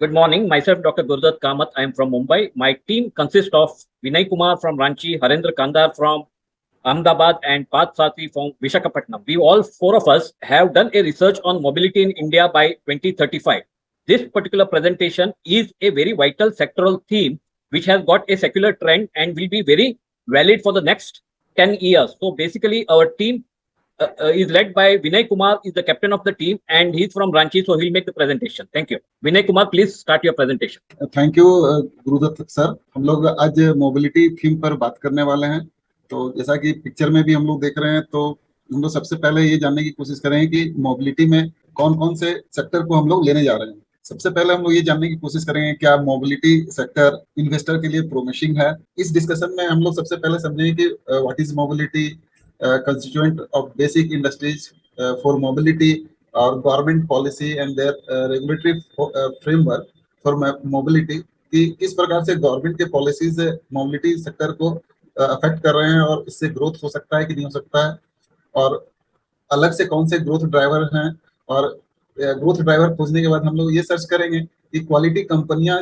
Good morning. Myself, Dr. Gurdat Kamath. I am from Mumbai. My team consists of Vinay Kumar from Ranchi, Harendra Kandar from Ahmedabad, and Path Satri from Vishakhapatnam. We all four of us have done a research on mobility in India by 2035. This particular presentation is a very vital sectoral theme which has got a secular trend and will be very valid for the next 10 years. So basically, our team is led by Vinay Kumar, is the captain of the team, and he's from Ranchi, so he'll make the presentation. Thank you. Vinay Kumar, please start your presentation. Thank you Gurudutt sir. हम लोग आज mobility theme पर बात करने वाले हैं। तो जैसा कि पिक्चर में भी हम लोग देख रहे हैं, तो हम लोग सबसे पहले ये जानने की कोशिश करेंगे कि मोबिलिटी में कौन कौन से सेक्टर को हम लोग लेने जा रहे हैं। सबसे पहले हम लोग ये जानने की कोशिश करेंगे क्या मोबिलिटी सेक्टर इन्वेस्टर के लिए प्रोमिसिंग है। इस डिस्कशन में हम लोग सबसे पहले समझेंगे कि what is mobility, constituent of basic industries for mobility or government policy and their regulatory framework for mobility, कि किस प्रकार से गवर्नमेंट के पॉलिसीज मोबिलिटी सेक्टर को अफेक्ट कर रहे हैं और इससे ग्रोथ हो सकता है कि नहीं हो सकता है, और अलग से कौन से ग्रोथ ड्राइवर हैं। और ग्रोथ ड्राइवर खोजने के बाद हम लोग ये सर्च करेंगे कि क्वालिटी कंपनियां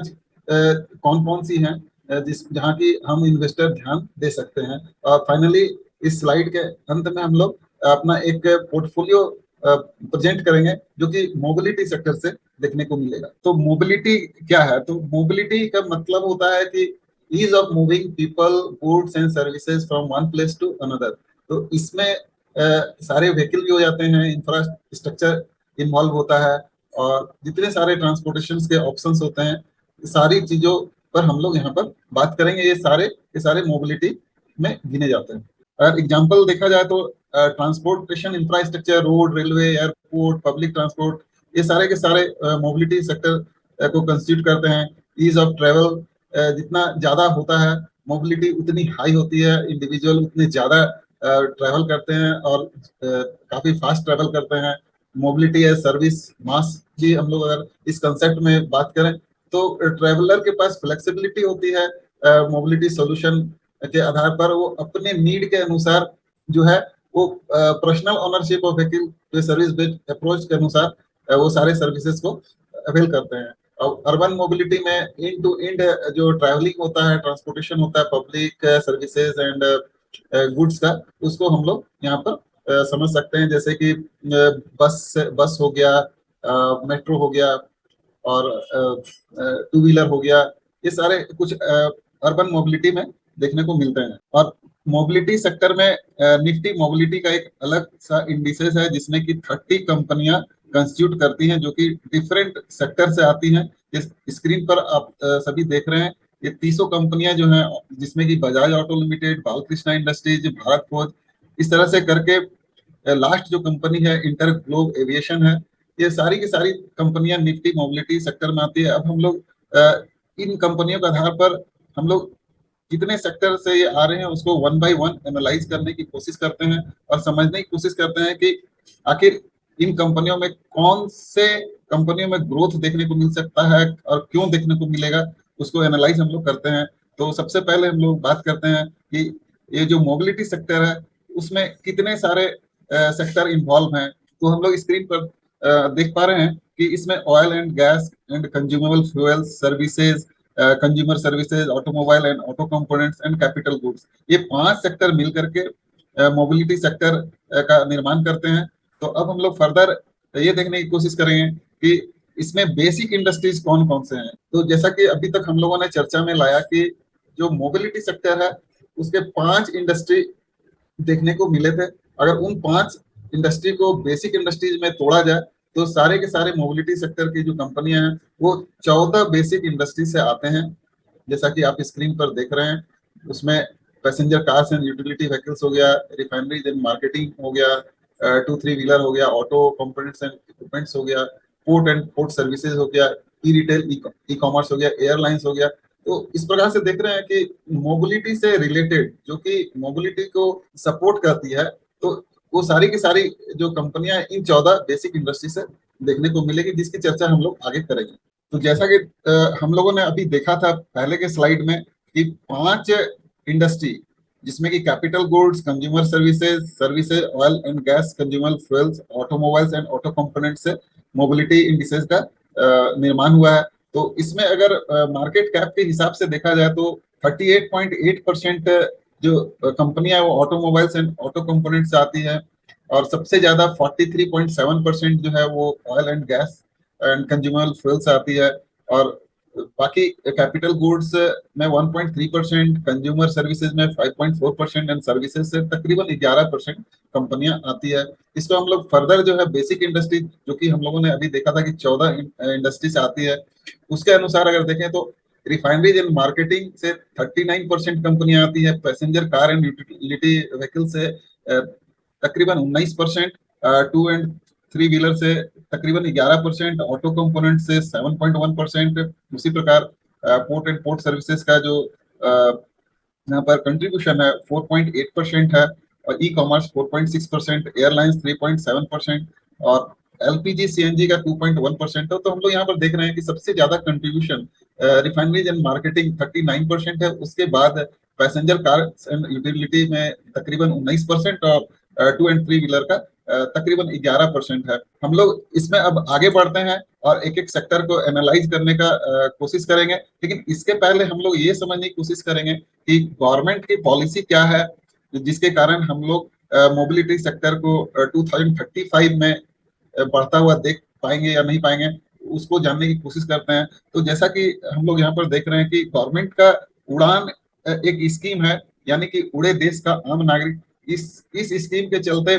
कौन कौन सी हैं जहां की हम इन्वेस्टर ध्यान दे सकते हैं। और फाइनली इस स्लाइड के अंत में हम लोग अपना एक पोर्टफोलियो प्रेजेंट करेंगे जो कि मोबिलिटी सेक्टर से देखने को मिलेगा। तो मोबिलिटी क्या है? तो मोबिलिटी का मतलब होता है कि ease of moving people, goods and services from one place to another. तो इसमें सारे व्हीकल भी हो जाते हैं, इंफ्रास्ट्रक्चर इन्वॉल्व होता है, और जितने सारे ट्रांसपोर्टेशन के ऑप्शंस होते हैं, सारी चीजों पर हम लोग यहाँ पर बात करेंगे। ये सारे मोबिलिटी में गिने जाते हैं। अगर एग्जाम्पल देखा जाए तो transportation infrastructure, road, railway, airport, public transport, ये सारे के सारे मोबिलिटी सेक्टर को कंस्टिट्यूट करते हैं। ईज ऑफ ट्रेवल जितना ज्यादा होता है, मोबिलिटी उतनी हाई होती है, इंडिविजुअल उतने ज्यादा ट्रेवल करते हैं और काफी फास्ट ट्रेवल करते हैं। मोबिलिटी है सर्विस मास की हम लोग अगर इस कंसेप्ट में बात करें तो ट्रेवलर के पास फ्लेक्सिबिलिटी होती है मोबिलिटी सोल्यूशन के आधार पर। वो अपने नीड के अनुसार जो है वो personal ownership of vehicle service based approach के अनुसार वो सारे सर्विसेज को अवेल करते हैं। और अर्बन मोबिलिटी में एंड टू एंड जो ट्रैवलिंग होता है, ट्रांसपोर्टेशन होता है, पब्लिक सर्विसेज एंड गुड्स का, उसको हम लोग यहाँ पर समझ सकते हैं। जैसे कि बस हो गया, मेट्रो हो गया, और टू व्हीलर हो गया, ये सारे कुछ अर्बन मोबिलिटी में देखने को मिलते हैं। और मोबिलिटी सेक्टर में निफ्टी मोबिलिटी का एक अलग सा इंडिसेस है जिसमें कि 30 कंपनियां कंस्टिट्यूट करती हैं जो कि डिफरेंट सेक्टर से आती हैं। इस स्क्रीन पर आप सभी देख रहे हैं, ये 300 कंपनियां जो हैं, जिसमें कि Bajaj auto limited, Balkrishna industries, Bharat forge, इस तरह से करके लास्ट जो कंपनी है इंटर ग्लोब एविएशन है। ये सारी की सारी कंपनियां निफ्टी मोबिलिटी सेक्टर में आती है। अब हम लोग इन कंपनियों के आधार पर हम लोग कितने सेक्टर से ये आ रहे हैं उसको वन बाय वन एनालाइज करने की कोशिश करते हैं और समझने की कोशिश करते हैं कि आखिर इन कंपनियों में कौन से कंपनियों में ग्रोथ देखने को मिल सकता है और क्यों देखने को मिलेगा, उसको एनालाइज हम लोग करते हैं। तो सबसे पहले हम लोग बात करते हैं कि ये जो मोबिलिटी सेक्टर है उसमें कितने सारे सेक्टर इन्वॉल्व हैं। तो हम लोग स्क्रीन पर देख पा रहे हैं कि इसमें oil and gas and consumable fuels, services, consumer services, automobile and auto components and capital goods, ये 5 सेक्टर मिल करके मोबिलिटी सेक्टर का निर्माण करते हैं। तो अब हम लोग फर्दर ये देखने की कोशिश करेंगे कि इसमें बेसिक इंडस्ट्रीज कौन कौन से हैं। तो जैसा कि अभी तक हम लोगों ने चर्चा में लाया कि जो मोबिलिटी सेक्टर है उसके 5 इंडस्ट्री देखने को मिले थे। अगर उन 5 इंडस्ट्री को बेसिक इंडस्ट्रीज में तोड़ा जाए तो सारे के सारे मोबिलिटी सेक्टर की जो कंपनियां हैं वो 14 बेसिक इंडस्ट्री से आते हैं। जैसा कि आप स्क्रीन पर देख रहे हैं, उसमें passenger cars and utility vehicles हो गया, रिफाइनरीज एंड मार्केटिंग हो गया, 2-3 व्हीलर हो गया, ऑटो कंपोनेंट्स एंड इक्विपमेंट्स हो गया, पोर्ट एंड पोर्ट सर्विसेज हो गया, ई रिटेल, ई कॉमर्स हो गया, एयरलाइंस हो गया। तो इस प्रकार से देख रहे हैं कि मोबिलिटी से रिलेटेड जो कि मोबिलिटी को सपोर्ट करती है, तो वो सारी की सारी जो कंपनियां इन 14 बेसिक इंडस्ट्री से देखने को मिलेगी, जिसकी चर्चा हम लोग आगे करेंगे। तो जैसा कि हम लोगों ने अभी देखा था पहले के स्लाइड में कि 5 इंडस्ट्री जिसमें कि capital goods, consumer services, oil and gas, consumer fuels, automobiles and auto component से मोबिलिटी इंडिसेस का निर्माण हुआ है। तो इसमें अगर मार्केट कैप के हिसाब से देखा जाए तो 38.8% जो कंपनियां वो ऑटोमोबाइल्स एंड ऑटो कंपोनेंट से आती है, और सबसे ज्यादा 43.7% जो है वो oil and gas and consumer fuel से आती है। और बाकी कैपिटल गुड्स में 1.3%, कंज्यूमर सर्विसेज में 5.4% एंड सर्विसेज से तकरीबन 11% कंपनियां आती है। इसको हम लोग फर्दर जो है बेसिक इंडस्ट्री, जो कि हम लोगों ने अभी देखा था कि 14 इंडस्ट्री से आती है, उसके अनुसार अगर देखें तो रिफाइनरीज एंड मार्केटिंग से 39% कंपनियां आती है, passenger car and utility vehicle से तकरीबन 19%, टू एंड थ्री व्हीलर से तकरीबन 11%, ऑटो कंपोनेंट से 7.1%। उसी प्रकार पोर्ट एंड पोर्ट सर्विसेज का जो यहाँ पर कंट्रीब्यूशन है 4.8% है, और ई कॉमर्स 4.6%, एयरलाइंस 3.7%, और एलपीजी सीएनजी का 2.1% है। तो हम लोग यहाँ पर देख रहे हैं कि सबसे ज्यादा कंट्रीब्यूशन रिफाइनरीज एंड मार्केटिंग 39% है, उसके बाद पैसेंजर कार एंड यूटिलिटी में तकरीबन 19%, और टू एंड थ्री व्हीलर का तकरीबन 11% है। हम लोग इसमें अब आगे बढ़ते हैं और एक एक सेक्टर को एनालाइज करने का कोशिश करेंगे, लेकिन इसके पहले हम लोग ये समझने की कोशिश करेंगे कि गवर्नमेंट की पॉलिसी क्या है, जिसके कारण हम लोग मोबिलिटी सेक्टर को 2035 में बढ़ता हुआ देख पाएंगे या नहीं पाएंगे, उसको जानने की कोशिश करते हैं। तो जैसा कि हम लोग यहाँ पर देख रहे हैं कि गवर्नमेंट का उड़ान एक स्कीम है, यानी कि उड़े देश का आम नागरिक। इस स्कीम के चलते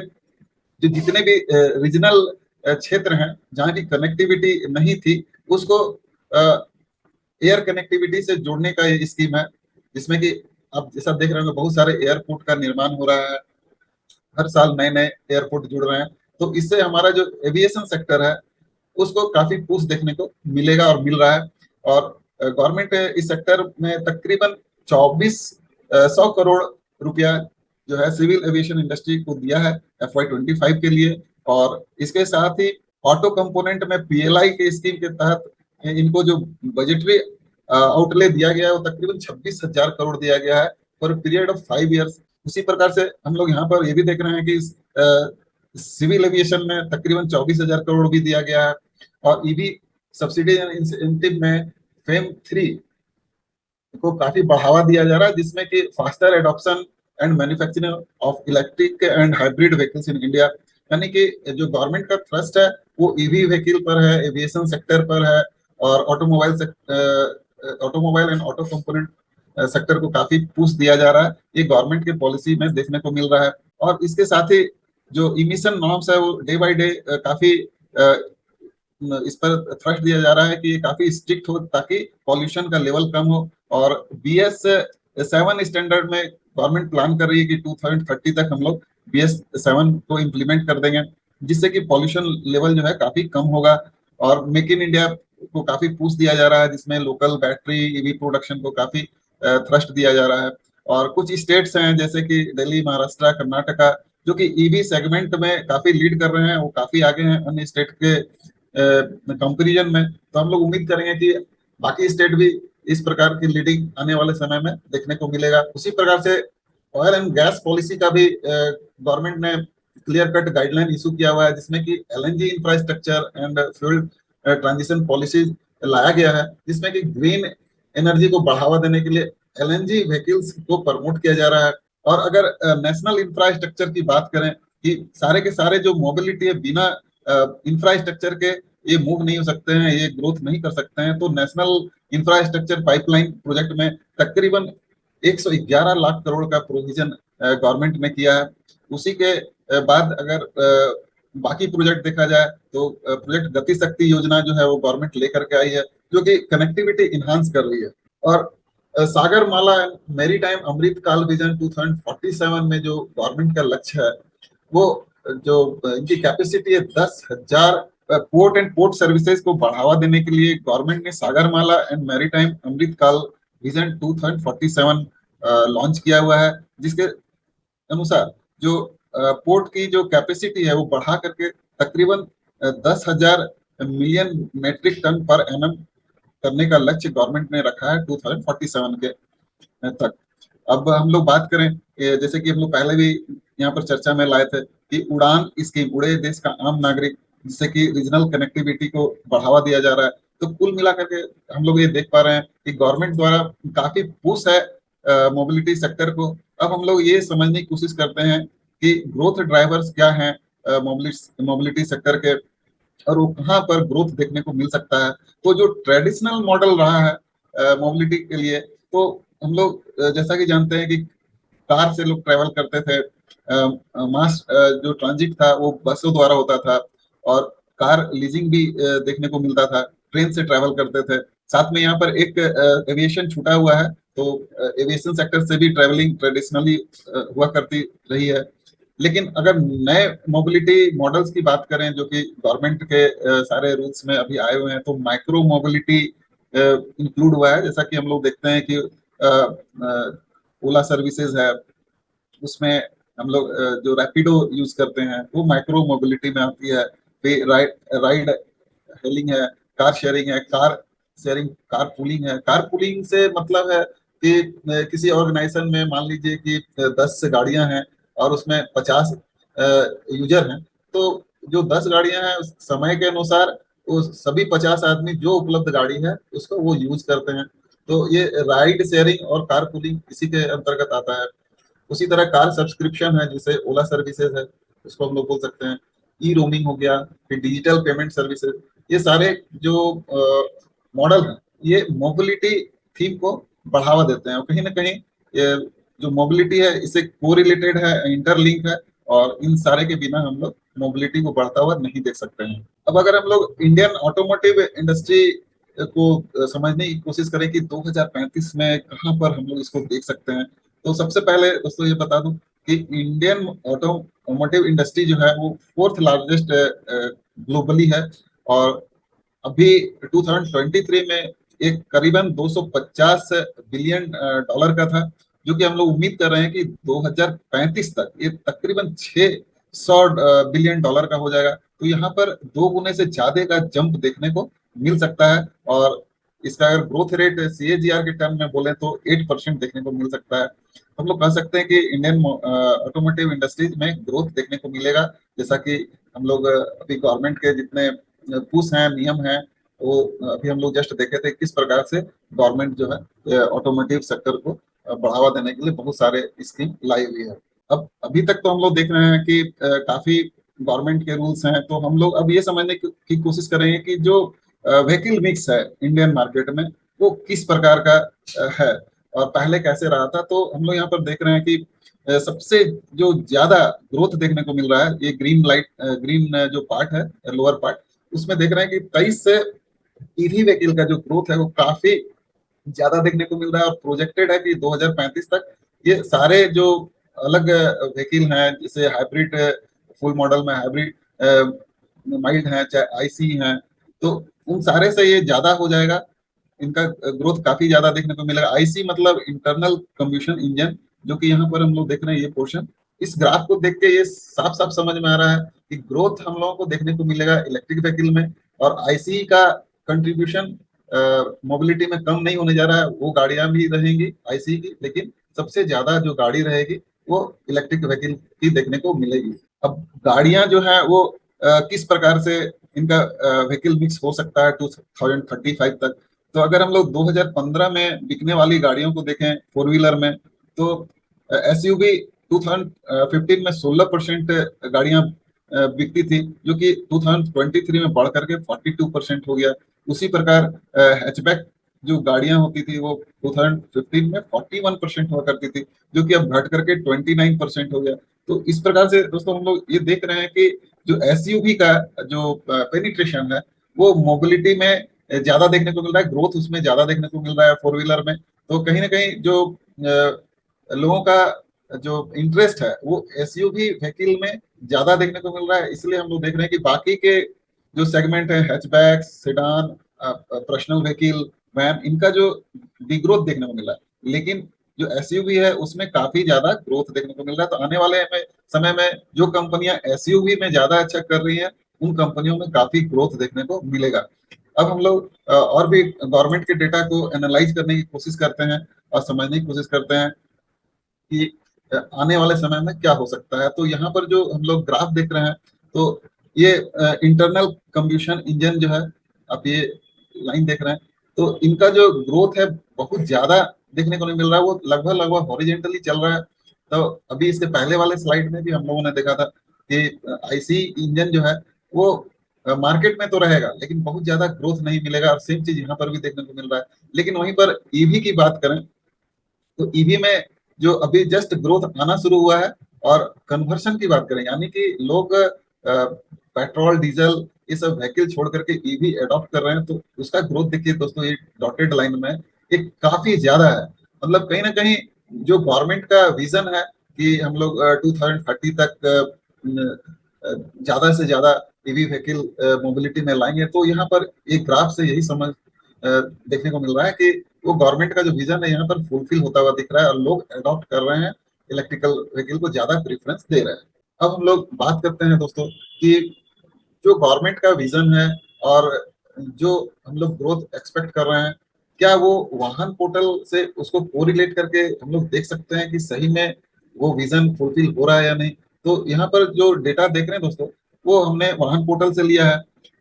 जो जितने भी रीजनल क्षेत्र हैं जहाँ की कनेक्टिविटी नहीं थी, उसको एयर कनेक्टिविटी से जोड़ने का ये स्कीम है, जिसमें कि आप जैसा देख रहे हो बहुत सारे एयरपोर्ट का निर्माण हो रहा है, हर साल नए नए एयरपोर्ट जुड़ रहे हैं। तो इससे हमारा जो एविएशन सेक्टर है उसको काफी पुश देखने को मिलेगा और मिल रहा है। और गवर्नमेंट इस सेक्टर में तकरीबन 2400 रुपया जो है सिविल एविएशन इंडस्ट्री को दिया है FY25 के लिए। और इसके साथ ही ऑटो कंपोनेंट में पीएलआई के स्कीम के तहत इनको जो बजटरी आउटले दिया गया है वो तकरीबन 26,000 करोड़ दिया गया है फॉर पीरियड ऑफ 5 इयर्स। उसी प्रकार से हम लोग यहाँ पर ये भी देख रहे हैं कि सिविल एविएशन में तकरीबन 24,000 करोड़ भी दिया गया है। और ईवी सब्सिडी इंसेंटिव में FAME 3 को काफी बढ़ावा दिया जा रहा है, जिसमें कि faster adoption and manufacturing of electric and hybrid vehicles in India, यानी कि जो गवर्नमेंट का थ्रस्ट है वो ईवी व्हीकल पर है, एविएशन सेक्टर पर है, और automobile and auto component sector को काफी पुश दिया जा रहा है। ये गवर्नमेंट की पॉलिसी में देखने को मिल रहा है। और इसके साथ ही जो इमिशन नॉर्म्स है वो डे बाय डे काफी इस पर थ्रस्ट दिया जा रहा है कि ये काफी स्ट्रिक्ट हो ताकि पॉल्यूशन का लेवल कम हो। और BS7 स्टैंडर्ड में गवर्नमेंट प्लान कर रही है कि 2030 तक हम लोग BS7 को इम्प्लीमेंट कर देंगे, जिससे कि पॉल्यूशन लेवल जो है काफी कम होगा। और मेक इन इंडिया को काफी पुश दिया जा रहा है, जिसमें लोकल बैटरी ईवी प्रोडक्शन को काफी थ्रस्ट दिया जा रहा है। और कुछ स्टेट्स हैं जैसे कि दिल्ली, महाराष्ट्र, कर्नाटका, जो कि ईवी सेगमेंट में काफी लीड कर रहे हैं, वो काफी आगे हैं अन्य स्टेट के कंपेरिजन में। तो हम लोग उम्मीद करेंगे कि बाकी स्टेट भी इस प्रकार की लीडिंग आने वाले समय में देखने को मिलेगा। उसी प्रकार से ऑयल एंड गैस पॉलिसी का भी गवर्नमेंट ने क्लियर कट गाइडलाइन इशू किया हुआ है, जिसमें कि LNG infrastructure and fuel transition policy लाया गया है, जिसमें कि ग्रीन एनर्जी को बढ़ावा देने के लिए LNG व्हीकल्स को प्रमोट किया जा रहा है। और अगर नेशनल इंफ्रास्ट्रक्चर की बात करें कि सारे के सारे जो मोबिलिटी है बिना इंफ्रास्ट्रक्चर के ये मूव नहीं हो सकते हैं, ये ग्रोथ नहीं कर सकते हैं, तो नेशनल इंफ्रास्ट्रक्चर पाइपलाइन प्रोजेक्ट में तकरीबन 111 लाख करोड़ का प्रोविजन गवर्नमेंट ने किया है। उसी के बाद अगर बाकी प्रोजेक्ट देखा जाए तो प्रोजेक्ट गति शक्ति योजना जो है वो गवर्नमेंट लेकर के आई है, जो कि कनेक्टिविटी इनहांस कर रही है। और सागर माला मेरी टाइम अमृत काल विजन 2047 में जो गवर्नमेंट का लक्ष्य है वो जो इनकी कैपेसिटी है 10,000 पोर्ट एंड पोर्ट सर्विसेज को बढ़ावा देने के लिए गवर्नमेंट ने सागरमाला एंड मैरीटाइम अमृत काल विजन 2047 लॉन्च किया हुआ है, जिसके अनुसार जो पोर्ट की जो कैपेसिटी है वो बढ़ा करके तकरीबन 10,000 मिलियन मेट्रिक टन पर एनम करने का लक्ष्य गवर्नमेंट ने रखा है 2047 के तक। अब हम लोग बात करें जैसे कि हम लोग पहले भी यहाँ पर चर्चा में लाए थे कि उड़ान स्कीम, उड़े देश का आम नागरिक, जिससे कि रीजनल कनेक्टिविटी को बढ़ावा दिया जा रहा है। तो कुल मिलाकर के हम लोग ये देख पा रहे हैं कि गवर्नमेंट द्वारा काफी पुश है मोबिलिटी सेक्टर को। अब हम लोग ये समझने की कोशिश करते हैं कि ग्रोथ ड्राइवर्स क्या हैं मोबिलिटी सेक्टर के, और वो कहाँ पर ग्रोथ देखने को मिल सकता है। तो जो ट्रेडिशनल मॉडल रहा है मोबिलिटी के लिए, तो हम लोग जैसा कि जानते हैं कि कार से लोग ट्रेवल करते थे, मास जो ट्रांजिट था वो बसों द्वारा होता था, और कार लीजिंग भी देखने को मिलता था, ट्रेन से ट्रेवल करते थे। साथ में यहाँ पर एक एविएशन छूटा हुआ है, तो एविएशन सेक्टर से भी ट्रेवलिंग ट्रेडिशनली हुआ करती रही है। लेकिन अगर नए मोबिलिटी मॉडल्स की बात करें जो कि गवर्नमेंट के सारे रूल्स में अभी आए हुए हैं, तो माइक्रो मोबिलिटी इंक्लूड हुआ है। जैसा कि हम लोग देखते हैं कि ओला सर्विसेज है, उसमें हम लोग जो रैपिडो यूज करते हैं वो माइक्रो मोबिलिटी में आती है। फिर राइड राइड हेलिंग है, कार शेयरिंग है, कार शेयरिंग, कार पूलिंग है। कार पूलिंग से मतलब है कि किसी ऑर्गेनाइजेशन में मान लीजिए कि 10 गाड़ियां हैं और उसमें 50 यूजर हैं, तो जो 10 गाड़ियां हैं उस समय के अनुसार वो सभी 50 आदमी जो उपलब्ध गाड़ी है उसको वो यूज करते हैं। तो ये राइड शेयरिंग और कार पूलिंग इसी के अंतर्गत आता है। उसी तरह कार सब्सक्रिप्शन है जिसे ओला सर्विसेज है, उसको हम लोग बोल सकते हैं। ई रोमिंग हो गया, फिर डिजिटल पेमेंट सर्विसेज, ये सारे जो मॉडल हैं ये मोबिलिटी थीम को बढ़ावा देते हैं, और कहीं ना कहीं ये जो मोबिलिटी है इससे कोरिलेटेड है, इंटरलिंक है, और इन सारे के बिना हम लोग मोबिलिटी को बढ़ता हुआ नहीं देख सकते हैं। अब अगर हम लोग इंडियन ऑटोमोटिव इंडस्ट्री को समझने की कोशिश करें कि 2035 में कहाँ पर हम लोग इसको देख सकते हैं, तो सबसे पहले दोस्तों ये बता दूं कि इंडियन ऑटोमोटिव इंडस्ट्री जो है वो फोर्थ लार्जेस्ट ग्लोबली है, और अभी 2023 में एक करीबन 250 बिलियन डॉलर का था, जो कि हम लोग उम्मीद कर रहे हैं कि 2035 तक ये तकरीबन 600 बिलियन डॉलर का हो जाएगा। तो यहाँ पर 2 गुने से ज्यादा का जंप देखने को मिल सकता है, और इसका अगर ग्रोथ रेट सीएजीआर के टर्म में बोले तो 8% देखने को मिल सकता है। हम लोग कह सकते हैं कि इंडियन ऑटोमोटिव इंडस्ट्रीज में ग्रोथ देखने को मिलेगा। जैसा कि हम लोग अभी गवर्नमेंट के जितने पुश हैं, नियम हैं, वो अभी हम लोग जस्ट देखे थे किस प्रकार से गवर्नमेंट जो है ऑटोमोटिव सेक्टर को बढ़ावा देने के लिए बहुत सारे स्कीम लाई हुई है। अब अभी तक तो हम लोग देख रहे हैं कि काफी गवर्नमेंट के रूल्स हैं, तो हम लोग अब ये समझने की कोशिश करेंगे कि जो व्हीकल मिक्स है इंडियन मार्केट में वो किस प्रकार का है और पहले कैसे रहा था। तो हम लोग यहाँ पर देख रहे हैं कि सबसे जो ज्यादा ग्रोथ देखने को मिल रहा है ये ग्रीन जो पार्ट है, लोअर पार्ट, उसमें देख रहे हैं कि 23 से ईवी व्हीकल का जो ग्रोथ है वो काफी ज्यादा देखने को मिल रहा है, और प्रोजेक्टेड है कि 2035 तक ये सारे जो अलग व्हीकल हैं, जैसे हाइब्रिड, फुल मॉडल में हाइब्रिड, माइल्ड हैं, चाहे आईसी हैं, तो उन सारे से ये ज्यादा हो जाएगा। इनका ग्रोथ काफी ज्यादा देखने को मिलेगा। आईसी मतलब इंटरनल कम्बशन इंजन, जो कि यहाँ पर हम लोग देख रहे हैं ये पोर्शन। इस ग्राफ को देख के ये साफ साफ समझ में आ रहा है कि ग्रोथ हम लोगों को देखने को मिलेगा इलेक्ट्रिक व्हीकल में, और आईसी का कंट्रीब्यूशन मोबिलिटी में कम नहीं होने जा रहा है। वो गाड़ियां भी रहेंगी आईसी की, लेकिन सबसे ज्यादा जो गाड़ी रहेगी वो इलेक्ट्रिक व्हीकल की देखने को मिलेगी। अब गाड़ियां जो है वो किस प्रकार से इनका व्हीकल मिक्स हो सकता है 2035 तक। तो अगर हम लोग 2015 में बिकने वाली गाड़ियों को देखें फोर व्हीलर में, तो एसयूवी 2015 में 16% गाड़ियां बिकती थी, जो कि 2023 में बढ़ करके 42% हो गया। उसी प्रकार हैचबैक जो गाड़ियां होती थी वो 2015 में 41% हुआ करती थी, जो कि अब घट करके 29% हो गया। तो इस प्रकार से दोस्तों हम लोग ये देख रहे हैं कि जो एसयूवी का जो पेनिट्रेशन है वो मोबिलिटी में ज्यादा देखने को मिल रहा है, ग्रोथ उसमें ज्यादा देखने को मिल रहा है फोर व्हीलर में। तो कहीं ना कहीं जो लोगों का जो इंटरेस्ट है वो एसयूवी व्हीकल में ज्यादा देखने को मिल रहा है। इसलिए हम लोग देख रहे हैं कि बाकी के जो सेगमेंट है, hatchback, sedan, personal vehicle, van, इनका जो डिग्रोथ देखने को मिल रहा है, लेकिन जो एसयूवी है उसमें काफी ज्यादा ग्रोथ देखने को मिल रहा है। तो आने वाले समय में जो कंपनियां एसयूवी में ज्यादा अच्छा कर रही हैं उन कंपनियों में काफी ग्रोथ देखने को मिलेगा। अब हम लोग और भी गवर्नमेंट के डेटा को एनालाइज करने की कोशिश करते हैं और समझने की कोशिश करते हैं कि आने वाले समय में क्या हो सकता है। तो यहाँ पर जो हम लोग ग्राफ देख रहे हैं, तो ये इंटरनल कम्बशन इंजन जो है, आप ये लाइन देख रहे हैं तो इनका जो ग्रोथ है बहुत ज्यादा देखने को नहीं मिल रहा है, वो लगभग लगभग हॉरिजेंटली चल रहा है। तो अभी इसके पहले वाले स्लाइड में भी हम लोगों ने देखा था कि आईसी इंजन जो है वो मार्केट में तो रहेगा लेकिन बहुत ज्यादा ग्रोथ नहीं मिलेगा, और सेम चीज यहाँ पर भी देखने को मिल रहा है। लेकिन वहीं पर ईवी की बात करें तो ईवी में जो अभी जस्ट ग्रोथ आना शुरू हुआ है, और कन्वर्शन की बात करें यानी कि लोग पेट्रोल डीजल ये सब व्हीकल छोड़ करके ईवी अडॉप्ट कर रहे हैं, तो उसका ग्रोथ देखिए दोस्तों, ये डॉटेड लाइन में एक काफी ज्यादा है। मतलब कहीं ना कहीं जो गवर्नमेंट का विजन है कि हम लोग 2030 तक ज्यादा से ज्यादा ईवी व्हीकल मोबिलिटी में लाएंगे, तो यहाँ पर एक ग्राफ से यही समझ देखने को मिल रहा है कि वो गवर्नमेंट का जो विजन है यहाँ पर फुलफिल होता हुआ दिख रहा है, और लोग अडॉप्ट कर रहे हैं, इलेक्ट्रिकल व्हीकल को ज्यादा प्रेफरेंस दे रहे हैं। अब हम लोग बात करते हैं दोस्तों कि जो गवर्नमेंट का विजन है और जो हम लोग ग्रोथ एक्सपेक्ट कर रहे हैं, क्या वो वाहन पोर्टल से उसको कोरिलेट करके हम लोग देख सकते हैं कि सही में वो विजन फुलफिल हो रहा है या नहीं। तो यहाँ पर जो डेटा देख रहे हैं दोस्तों, वो हमने वाहन पोर्टल से लिया है।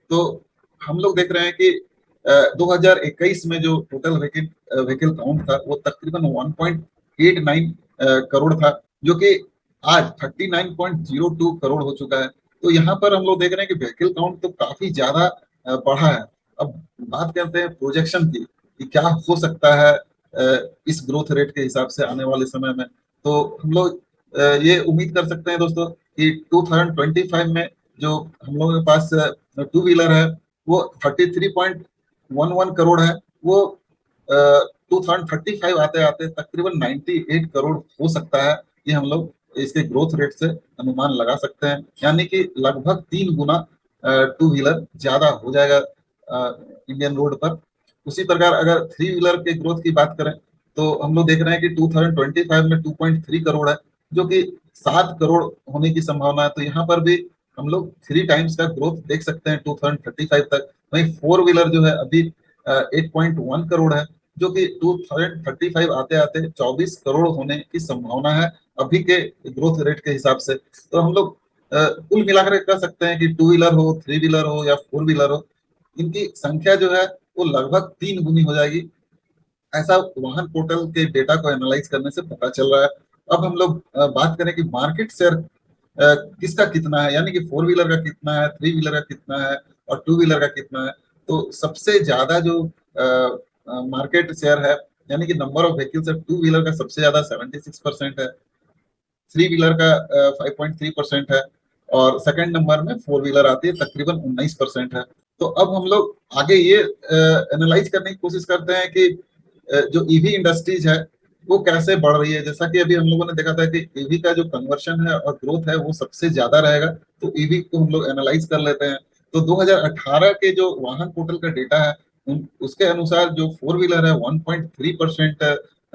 तो हम लोग देख रहे हैं कि 2021 में जो टोटल व्हीकल व्हीकल काउंट था वो तकरीबन 1.89 करोड़ था, जो कि आज 39.02 करोड़ हो चुका है। तो यहाँ पर हम लोग देख रहे हैं कि व्हीकल काउंट तो काफी ज्यादा बढ़ा है। अब बात करते हैं प्रोजेक्शन की कि क्या हो सकता है इस ग्रोथ रेट के हिसाब से आने वाले समय में। तो हम लोग ये उम्मीद कर सकते हैं दोस्तों कि 2025 में जो हम लोगों के पास टू व्हीलर है वो 33.11 करोड़ है, वो 2035 आते आते तकरीबन 98 करोड़ हो सकता है। ये हम लोग इसके ग्रोथ रेट से अनुमान लगा सकते हैं, यानी कि लगभग 3 गुना टू व्हीलर ज्यादा हो जाएगा इंडियन रोड पर। उसी प्रकार अगर थ्री व्हीलर के ग्रोथ की बात करें तो हम लोग देख रहे हैं कि 2025 में 2.3 करोड़ है, जो कि 7 करोड़ होने की संभावना है। तो यहाँ पर भी हम लोग 3 टाइम्स का ग्रोथ देख सकते हैं 2035 तक। वहीं फोर व्हीलर जो है अभी 8.1 करोड़ है, जो कि 2035 आते आते 24 करोड़ होने की संभावना है अभी के ग्रोथ रेट के हिसाब से। तो हम लोग कुल मिलाकर कह सकते हैं कि टू व्हीलर हो, थ्री व्हीलर हो या फोर व्हीलर हो, इनकी संख्या जो है वो लगभग 3 गुनी हो जाएगी, ऐसा वाहन पोर्टल के डेटा को एनालाइज करने से पता चल रहा है। अब हम लोग बात करें कि मार्केट शेयर किसका कितना है, यानी कि फोर व्हीलर का कितना है, थ्री व्हीलर का कितना है और टू व्हीलर का कितना है। तो सबसे ज्यादा जो मार्केट शेयर है, यानी कि नंबर ऑफ व्हीकल्स है, टू व्हीलर का सबसे ज्यादा 76% है, थ्री व्हीलर का 5.3% है, और सेकंड नंबर में फोर व्हीलर आती है तकरीबन 19% है। तो अब हम लोग आगे ये एनालाइज करने की कोशिश करते हैं कि जो ईवी इंडस्ट्रीज है वो कैसे बढ़ रही है। जैसा कि अभी हम लोगों ने देखा था कि ईवी का जो कन्वर्शन है और ग्रोथ है वो सबसे ज्यादा रहेगा, तो ईवी को हम लोग एनालाइज कर लेते हैं। तो 2018 के जो वाहन पोर्टल का डेटा है उसके अनुसार जो फोर व्हीलर है 1.3%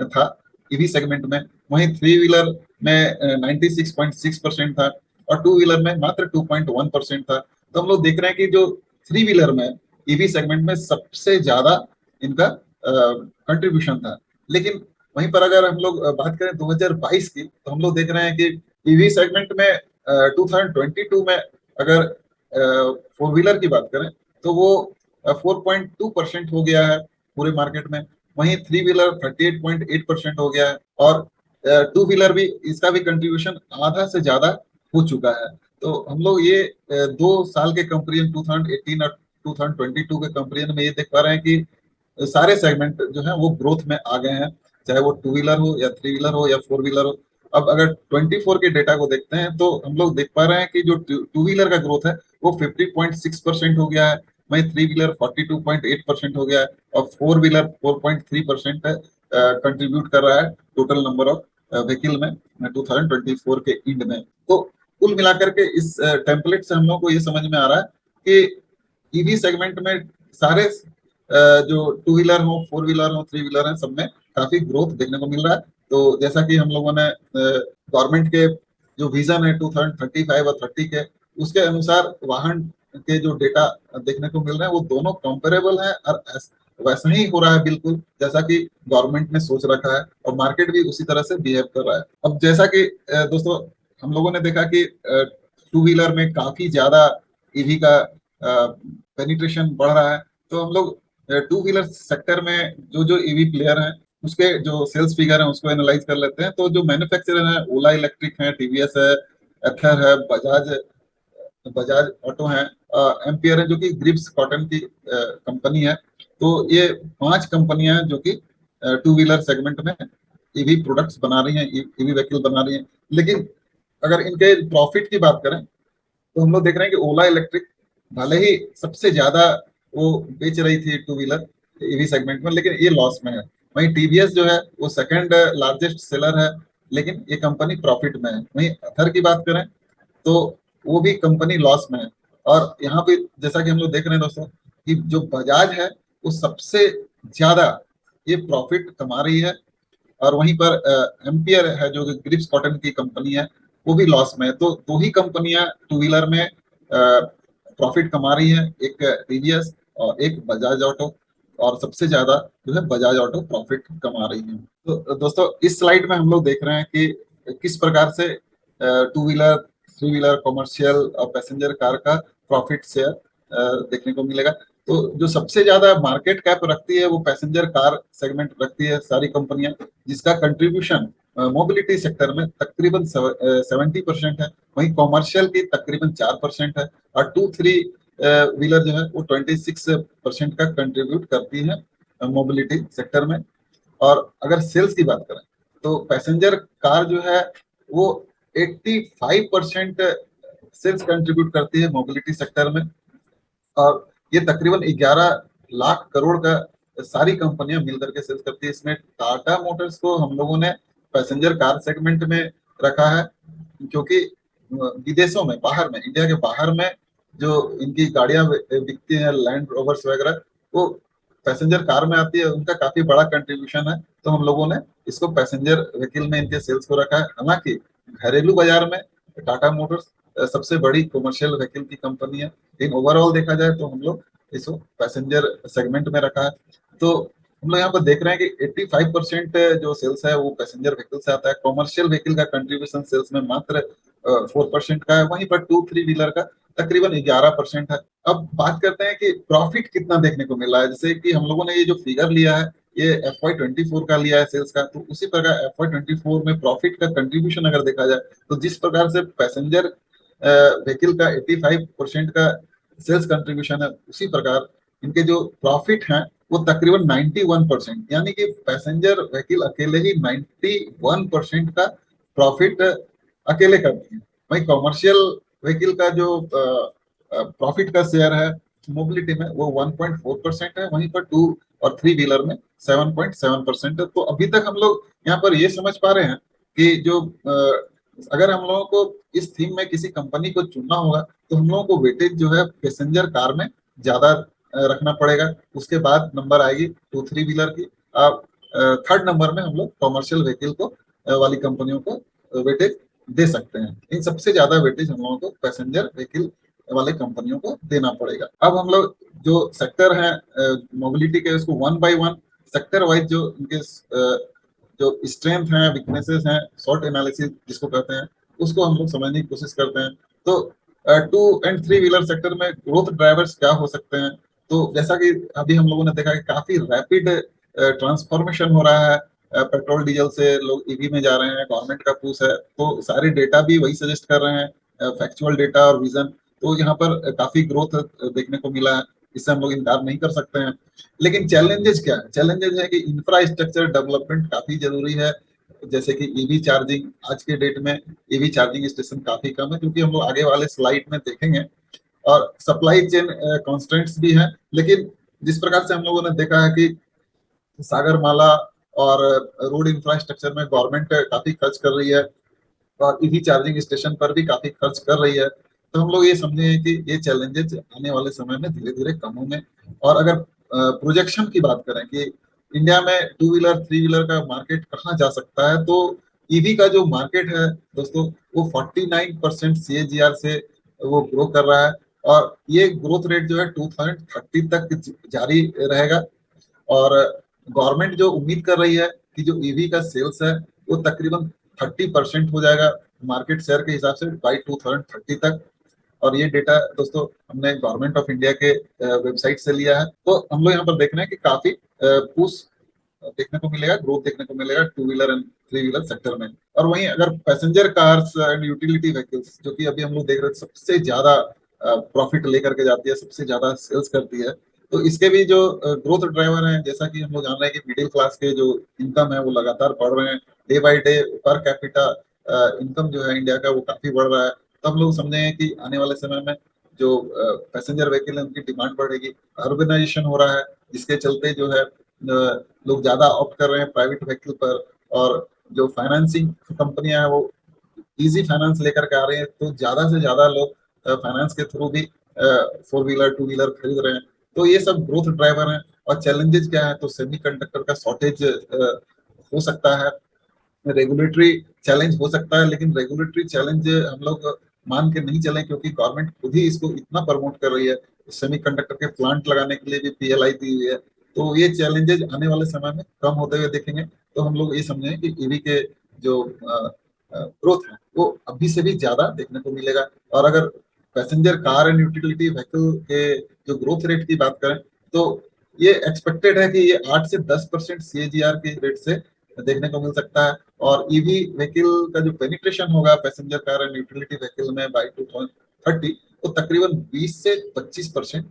था ईवी सेगमेंट में, वहीं थ्री व्हीलर में 96.6% था, और टू व्हीलर में मात्र 2.1% था। तो हम लोग देख रहे हैं कि जो थ्री व्हीलर में ईवी सेगमेंट में सबसे ज्यादा इनका कंट्रीब्यूशन था। लेकिन वहीं पर अगर हम लोग बात करें 2022 की, तो हम लोग देख रहे हैं कि ईवी सेगमेंट में 2022 में अगर फोर व्हीलर की बात करें तो वो 4.2% हो गया है पूरे मार्केट में, वहीं थ्री व्हीलर 38.8% हो गया है, और टू व्हीलर भी इसका भी कंट्रीब्यूशन आधा से ज्यादा हो चुका है। तो हम लोग ये 2 साल के कंपेरिजन 2018 और 2022 के कंपेरिजन में ये देख पा रहे हैं कि सारे सेगमेंट जो है वो ग्रोथ में आ गए हैं, चाहे वो टू व्हीलर हो या थ्री व्हीलर हो या फोर व्हीलर हो। अब अगर 24 के डेटा को देखते हैं तो हम लोग देख पा रहे हैं कि जो टू व्हीलर का ग्रोथ है वो 50.6% हो गया है, वहीं थ्री व्हीलर 42.8% हो गया है, और फोर व्हीलर 4.3% कंट्रीब्यूट कर रहा है टोटल नंबर ऑफ व्हीकल में 2024 के एंड में। तो कुल मिलाकर के इस टेम्पलेट से हम लोग को ये समझ में आ रहा है कि ईवी सेगमेंट में सारे जो टू व्हीलर हो, फोर व्हीलर हो, थ्री व्हीलर है, सब में काफी ग्रोथ देखने को मिल रहा है। तो जैसा कि हम लोगों ने गवर्नमेंट के जो विजन है 2035 और 30 के, उसके अनुसार वाहन के जो डेटा देखने को मिल रहे हैं वो दोनों कंपेरेबल है, और वैसा ही हो रहा है बिल्कुल जैसा कि गवर्नमेंट ने सोच रखा है, और मार्केट भी उसी तरह से बिहेव कर रहा है। अब जैसा कि दोस्तों हम लोगों ने देखा कि टू व्हीलर में काफी ज्यादा ईवी का पेनिट्रेशन बढ़ रहा है, तो हम लोग टू व्हीलर सेक्टर में जो जो ईवी प्लेयर हैं उसके जो सेल्स फिगर हैं उसको एनालाइज कर लेते हैं। तो जो मैन्युफैक्चरर है, ओला इलेक्ट्रिक है, टीवीएस है, एथर है, बजाज बजाज ऑटो है, एम्पियर है जो कि ग्रिप्स कॉटन की कंपनी है। तो ये 5 कंपनियां हैं जो कि टू व्हीलर सेगमेंट में ईवी प्रोडक्ट्स बना रही हैं, ईवी व्हीकल बना रही हैं। लेकिन अगर इनके प्रॉफिट की बात करें तो हम लोग देख रहे हैं कि ओला इलेक्ट्रिक भले ही सबसे ज्यादा वो बेच रही थी टू व्हीलर ईवी सेगमेंट में, लेकिन ये लॉस में है। वहीं टीवीएस जो है वो सेकंड लार्जेस्ट सेलर है, लेकिन ये कंपनी प्रॉफिट में है। वहीं अथर की बात करें तो वो भी कंपनी लॉस में है। और यहाँ पे जैसा कि हम लोग देख रहे हैं दोस्तों कि जो बजाज है वो सबसे ज्यादा ये प्रॉफिट कमा रही है, और वहीं पर एम्पियर है जो ग्रिप्स कॉटन की कंपनी है वो भी लॉस में है। तो दो ही कंपनियां टू व्हीलर में प्रॉफिट कमा रही है, एक टीवीएस और एक बजाज ऑटो, और सबसे ज्यादा जो है बजाज ऑटो प्रॉफिट कमा रही है। तो दोस्तों इस स्लाइड में हम लोग देख रहे हैं कि किस प्रकार से two wheeler, three wheeler, commercial और पैसेंजर कार का प्रॉफिट शेयर देखने को मिलेगा। तो जो सबसे ज्यादा मार्केट कैप रखती है वो पैसेंजर कार सेगमेंट रखती है सारी कंपनियां, जिसका कंट्रीब्यूशन मोबिलिटी सेक्टर में तकरीबन 70% है। वहीं कॉमर्शियल की तकरीबन 4% है, और टू थ्री व्हीलर जो है वो 26% का कंट्रीब्यूट करती है मोबिलिटी सेक्टर में। और अगर सेल्स की बात करें तो पैसेंजर कार जो है वो 85% सेल्स कंट्रीब्यूट करती है मोबिलिटी सेक्टर में। और ये तकरीबन 11 लाख करोड़ का सारी कंपनियां मिलकर के सेल्स करती है। इसमें टाटा मोटर्स को हम लोगों ने पैसेंजर कार सेगमेंट में रखा है, क्योंकि विदेशों में, बाहर में, इंडिया के बाहर में जो इनकी गाड़ियां बिकती हैं, लैंड रोवर्स वगैरह, वो पैसेंजर कार में आती है, उनका काफी बड़ा कंट्रीब्यूशन है। तो हम लोगों ने इसको पैसेंजर व्हीकल में इनके सेल्स को रखा है। हालांकि घरेलू बाजार में टाटा मोटर्स सबसे बड़ी कमर्शियल व्हीकल की कंपनी है, लेकिन ओवरऑल देखा जाए तो हम लोग इसको पैसेंजर सेगमेंट में रखा है। तो हम लोग यहाँ पर देख रहे हैं कि 85% जो सेल्स है वो पैसेंजर व्हीकल से आता है। कॉमर्शियल व्हीकल का कंट्रीब्यूशन सेल्स में मात्र 4% का है, वहीं पर टू थ्री व्हीलर का तकरीबन 11% है। अब बात करते हैं कि प्रॉफिट कितना देखने को मिला है। जैसे कि हम लोगों ने ये जो फिगर लिया है ये FY24 का लिया है सेल्स का, तो उसी प्रकार FY24 में प्रॉफिट का कंट्रीब्यूशन अगर देखा जाए तो जिस प्रकार से पैसेंजर व्हीकल का 85% का सेल्स कंट्रीब्यूशन है, उसी प्रकार इनके जो प्रॉफिट हैं वो तकरीबन 91%, यानी कि पैसेंजर व्हीकल अकेले ही 91% का प्रॉफिट अकेले करती है। वहीं कॉमर्शियल व्हीकल का जो प्रॉफिट का शेयर है मोबिलिटी में वो 1.4% है, वहीं पर टू और थ्री व्हीलर में 7.7% है। तो अभी तक हम लोग यहाँ पर ये समझ पा रहे हैं कि जो अगर हम लोगों को इस थीम में किसी कंपनी को चुनना होगा तो हम लोगों को वेटेज जो है पैसेंजर कार में ज्यादा रखना पड़ेगा। उसके बाद नंबर आएगी टू थ्री व्हीलर की। थर्ड नंबर में हम लोग कॉमर्शियल व्हीकल को वाली कंपनियों को वेटेज दे सकते हैं। इन सबसे ज्यादा वेटेज हम लोगों को पैसेंजर व्हीकल वाले कंपनियों को देना पड़ेगा। अब हम लोग जो सेक्टर है मोबिलिटी के, उसको one by one sector wise जो इनके जो स्ट्रेंथ है, वीकनेसेस हैं, शॉर्ट एनालिसिस जिसको कहते हैं, उसको हम लोग समझने की कोशिश करते हैं। तो two and three wheeler sector में ग्रोथ ड्राइवर्स क्या हो सकते हैं। तो जैसा कि अभी हम लोगों ने देखा कि काफी रैपिड ट्रांसफॉर्मेशन हो रहा है, पेट्रोल डीजल से लोग ईवी में जा रहे हैं, गवर्नमेंट का पुश है, तो सारे डेटा भी वही सजेस्ट कर रहे हैं, फैक्चुअल डेटा और विजन। तो यहाँ पर काफी ग्रोथ देखने को मिला है, इससे हम लोग इनकार नहीं कर सकते हैं। लेकिन चैलेंजेस क्या है? चैलेंजेस है कि इंफ्रास्ट्रक्चर डेवलपमेंट काफी जरूरी है। जैसे कि ईवी चार्जिंग, आज के डेट में ईवी चार्जिंग स्टेशन काफी कम है, क्योंकि हम लोग आगे वाले स्लाइड में देखेंगे। और सप्लाई चेन कॉन्स्टेंट्स भी हैं। लेकिन जिस प्रकार से हम लोगों ने देखा है कि सागरमाला और रोड इंफ्रास्ट्रक्चर में गवर्नमेंट काफी खर्च कर रही है, और ईवी चार्जिंग स्टेशन पर भी काफी खर्च कर रही है। तो हम लोग ये समझे कि ये चैलेंजेस आने वाले समय में धीरे धीरे कम होंगे। और अगर प्रोजेक्शन की बात करें कि इंडिया में टू व्हीलर थ्री व्हीलर का मार्केट कहाँ जा सकता है, तो ईवी का जो मार्केट है दोस्तों वो 49% CAGR से वो ग्रो कर रहा है। और ये ग्रोथ रेट जो है 2030 तक जारी रहेगा। और गवर्नमेंट जो उम्मीद कर रही है कि जो ईवी का सेल्स है वो तकरीबन 30% हो जाएगा मार्केट शेयर के हिसाब से बाई 2030 तक। और ये डेटा दोस्तों हमने गवर्नमेंट ऑफ इंडिया के वेबसाइट से लिया है। तो हम लोग यहाँ पर देख रहे हैं कि काफी पुश देखने को मिलेगा, ग्रोथ देखने को मिलेगा two wheeler and three wheeler sector में। और वहीं अगर passenger cars and utility vehicles, जो कि अभी हम लोग देख रहे हैं सबसे ज्यादा प्रॉफिट लेकर के जाती है, सबसे ज्यादा सेल्स करती है, तो इसके भी जो ग्रोथ ड्राइवर हैं, जैसा कि हम लोग जान रहे हैं कि मिडिल क्लास के जो इनकम है वो लगातार बढ़ रहे हैं, day by day per capita income जो है इंडिया का वो काफी बढ़ रहा है। तो हम लोग समझे हैं कि आने वाले समय में जो पैसेंजर व्हीकल है उनकी डिमांड बढ़ेगी, अर्बनाइजेशन हो रहा है, जिसके चलते जो है लोग ज्यादा ऑप्ट कर रहे हैं प्राइवेट व्हीकल पर। और जो फाइनेंसिंग कंपनियां हैं वो इजी फाइनेंस लेकर के आ रहे हैं, तो ज्यादा से ज्यादा लोग फाइनेंस के थ्रू भी फोर व्हीलर टू व्हीलर खरीद रहे हैं। तो ये सब ग्रोथ ड्राइवर हैं। और चैलेंजेस क्या है, तो सेमीकंडक्टर का शॉर्टेज हो सकता है, रेगुलेटरी चैलेंज हो सकता है, लेकिन रेगुलेटरी चैलेंज हम लोग मान के नहीं चले, क्योंकि गवर्नमेंट खुद ही इसको इतना प्रमोट कर रही है, सेमीकंडक्टर के प्लांट लगाने के लिए भी पीएलआई दी हुई है। तो ये चैलेंजेस आने वाले समय में कम होते हुए देखेंगे। तो हम लोग ये समझें कि ईवी के जो ग्रोथ है वो अभी से भी ज्यादा देखने को मिलेगा। और अगर passenger car and utility vehicle के जो ग्रोथ रेट की बात करें, तो ये एक्सपेक्टेड है कि ये 8 से 10% CAGR के रेट से देखने को मिल सकता है। और ईवी व्हीकल का जो पेनिट्रेशन होगा passenger car and utility vehicle में बाय 2030, वो तकरीबन 20 से 25%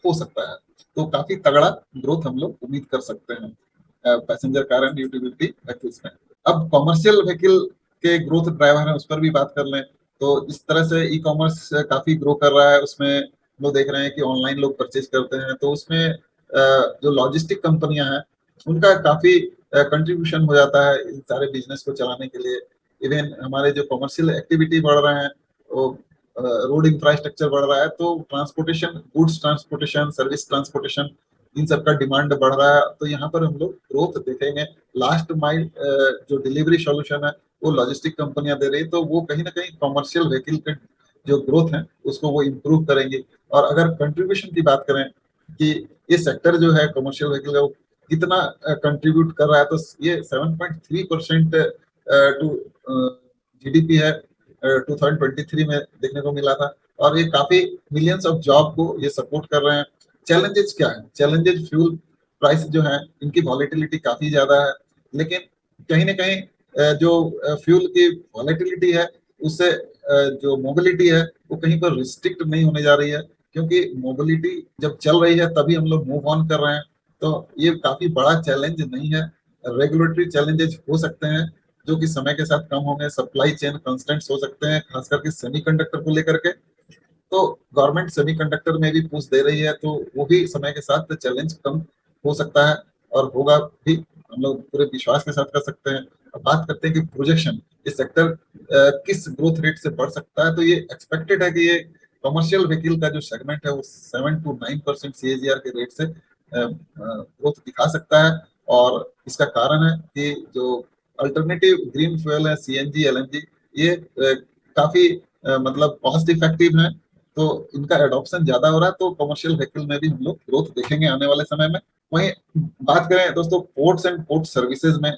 हो सकता है। तो काफी तगड़ा ग्रोथ हम लोग उम्मीद कर सकते हैं passenger car and utility vehicles में। अब कॉमर्शियल व्हीकल के ग्रोथ ड्राइवर है, उस पर भी बात कर लें, तो इस तरह से ई कॉमर्स काफी ग्रो कर रहा है। उसमें लोग देख रहे हैं कि ऑनलाइन लोग परचेज करते हैं, तो उसमें जो लॉजिस्टिक कंपनियां हैं उनका काफी कंट्रीब्यूशन हो जाता है इन सारे बिजनेस को चलाने के लिए। इवन हमारे जो कॉमर्शियल एक्टिविटी बढ़ रहे हैं, वो रोड इंफ्रास्ट्रक्चर बढ़ रहा है, तो transportation, goods transportation, service transportation, इन सब का डिमांड बढ़ रहा है। तो यहाँ पर हम लोग ग्रोथ देखेंगे। लास्ट माइल जो डिलीवरी सॉल्यूशन है वो लॉजिस्टिक कंपनियां दे रही है, तो वो कहीं ना कहीं कॉमर्शियल व्हीकल के जो ग्रोथ है उसको वो इम्प्रूव करेंगे। और अगर कंट्रीब्यूशन की बात करें कि ये सेक्टर जो है कमर्शियल व्हीकल का वो कितना कंट्रीब्यूट कर रहा है, तो ये 7.3% टू जीडीपी है 2023 में देखने को मिला था। और ये काफी मिलियंस ऑफ जॉब को ये सपोर्ट कर रहे हैं। चैलेंजेस क्या है, चैलेंजेस फ्यूल प्राइस जो है इनकी वॉलेटिलिटी काफी ज्यादा है, लेकिन कहीं ना कहीं जो फ्यूल की वॉलेटिलिटी है उससे जो मोबिलिटी है वो कहीं पर रिस्ट्रिक्ट नहीं होने जा रही है, क्योंकि मोबिलिटी जब चल रही है तभी हम लोग मूव ऑन कर रहे हैं। तो ये काफी बड़ा चैलेंज नहीं है। रेगुलेटरी चैलेंजेस हो सकते हैं जो कि समय के साथ कम होंगे, सप्लाई चेन कंस्ट्रेंट्स हो सकते हैं, खास करके सेमीकंडक्टर को लेकर के। तो गवर्नमेंट सेमीकंडक्टर में भी पुश दे रही है, तो वो भी समय के साथ चैलेंज कम हो सकता है और होगा भी, हम लोग पूरे विश्वास के साथ कर सकते हैं। अब बात करते हैं कि प्रोजेक्शन, ये सेक्टर किस ग्रोथ रेट से बढ़ सकता है, तो ये एक्सपेक्टेड है कि ये कमर्शियल व्हीकल का जो सेगमेंट है वो 7 to 9% CAGR के रेट से ग्रोथ दिखा सकता है। और इसका कारण है कि जो अल्टरनेटिव ग्रीन फ्यूल है, CNG LNG, ये काफी मतलब कॉस्ट इफेक्टिव है, तो इनका एडॉप्शन ज्यादा हो रहा है। तो कमर्शियल व्हीकल में भी हम लोग ग्रोथ देखेंगे आने वाले समय में। वहीं बात करें दोस्तों पोर्ट्स एंड पोर्ट सर्विसेज में,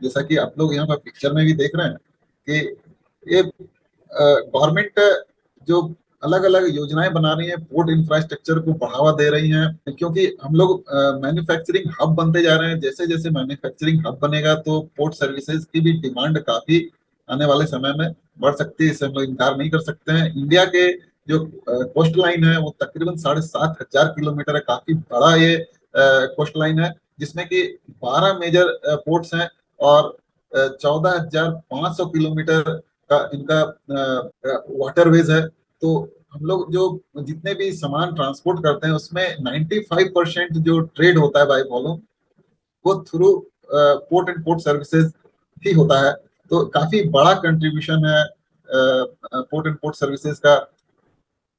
जैसा कि आप लोग यहाँ पर पिक्चर में भी देख रहे हैं कि ये गवर्नमेंट जो अलग अलग योजनाएं बना रही है, पोर्ट इंफ्रास्ट्रक्चर को बढ़ावा दे रही हैं, क्योंकि हम लोग मैन्युफैक्चरिंग हब बनते जा रहे हैं। जैसे जैसे मैन्युफैक्चरिंग हब बनेगा तो पोर्ट सर्विसेज की भी डिमांड काफी आने वाले समय में बढ़ सकती है, इससे हम लोग इनकार नहीं कर सकते हैं। इंडिया के जो कोस्ट लाइन है वो तकरीबन 7,500 किलोमीटर है, काफी बड़ा ये कोस्ट लाइन है, जिसमें कि 12 मेजर पोर्ट्स हैं और 14,500 किलोमीटर का इनका वाटरवेज है। तो हम लोग जो जितने भी सामान ट्रांसपोर्ट करते हैं उसमें 95% जो ट्रेड होता है बाय वॉल्यूम वो through port and port services ही होता है। तो काफी बड़ा कंट्रीब्यूशन है पोर्ट एंड पोर्ट सर्विसेज का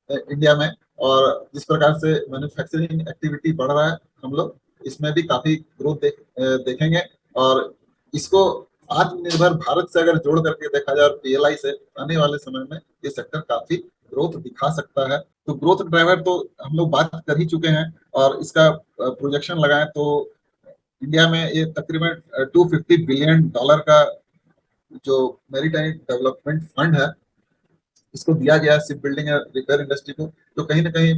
इंडिया में। और जिस प्रकार से मैन्युफैक्चरिंग एक्टिविटी बढ़ रहा है, हम लोग इसमें भी काफी ग्रोथ देखेंगे। और इसको आत्मनिर्भर भारत से अगर जोड़ करके देखा जाए और PLI से, आने वाले समय में ये सेक्टर काफी ग्रोथ दिखा सकता है। तो ग्रोथ ड्राइवर तो हम लोग बात कर ही चुके हैं, और इसका प्रोजेक्शन लगाएं तो इंडिया में ये तकरीबन $250 बिलियन का जो मैरीटाइम डेवलपमेंट फंड है इसको दिया गया शिप बिल्डिंग रिपेयर इंडस्ट्री को, तो कहीं ना कहीं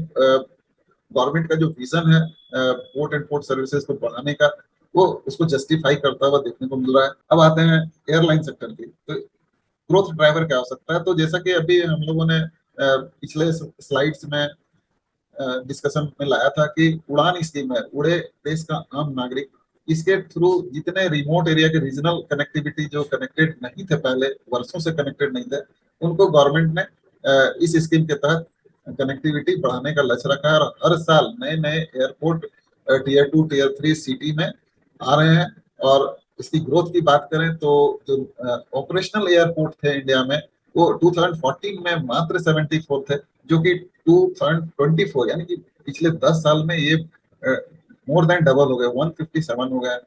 गवर्नमेंट का जो विजन है पोर्ट एंड पोर्ट सर्विसेज को बढ़ाने का, वो उसको जस्टिफाई करता हुआ देखने को मिल रहा है। अब आते हैं एयरलाइन सेक्टर की, तो ग्रोथ ड्राइवर क्या हो सकता है। तो जैसा कि अभी हम लोगों ने पिछले स्लाइड्स में डिस्कशन में लाया था कि उड़ान स्कीम है, उड़े देश का आम नागरिक, इसके थ्रू जितने रिमोट एरिया के रीजनल कनेक्टिविटी जो कनेक्टेड नहीं थे, पहले वर्षों से कनेक्टेड नहीं थे, उनको गवर्नमेंट ने इस स्कीम के तहत कनेक्टिविटी बढ़ाने का लक्ष्य रखा है। और हर साल नए नए एयरपोर्ट टीयर 2 टीयर 3 सिटी में आ रहे हैं। और इसकी ग्रोथ की बात करें तो जो ऑपरेशनल एयरपोर्ट थे इंडिया में, वो 2014 में मात्र 74 थे, जो कि 2024 यानी कि पिछले 10 साल में ये मोर देन डबल हो गए, 157 हो गए।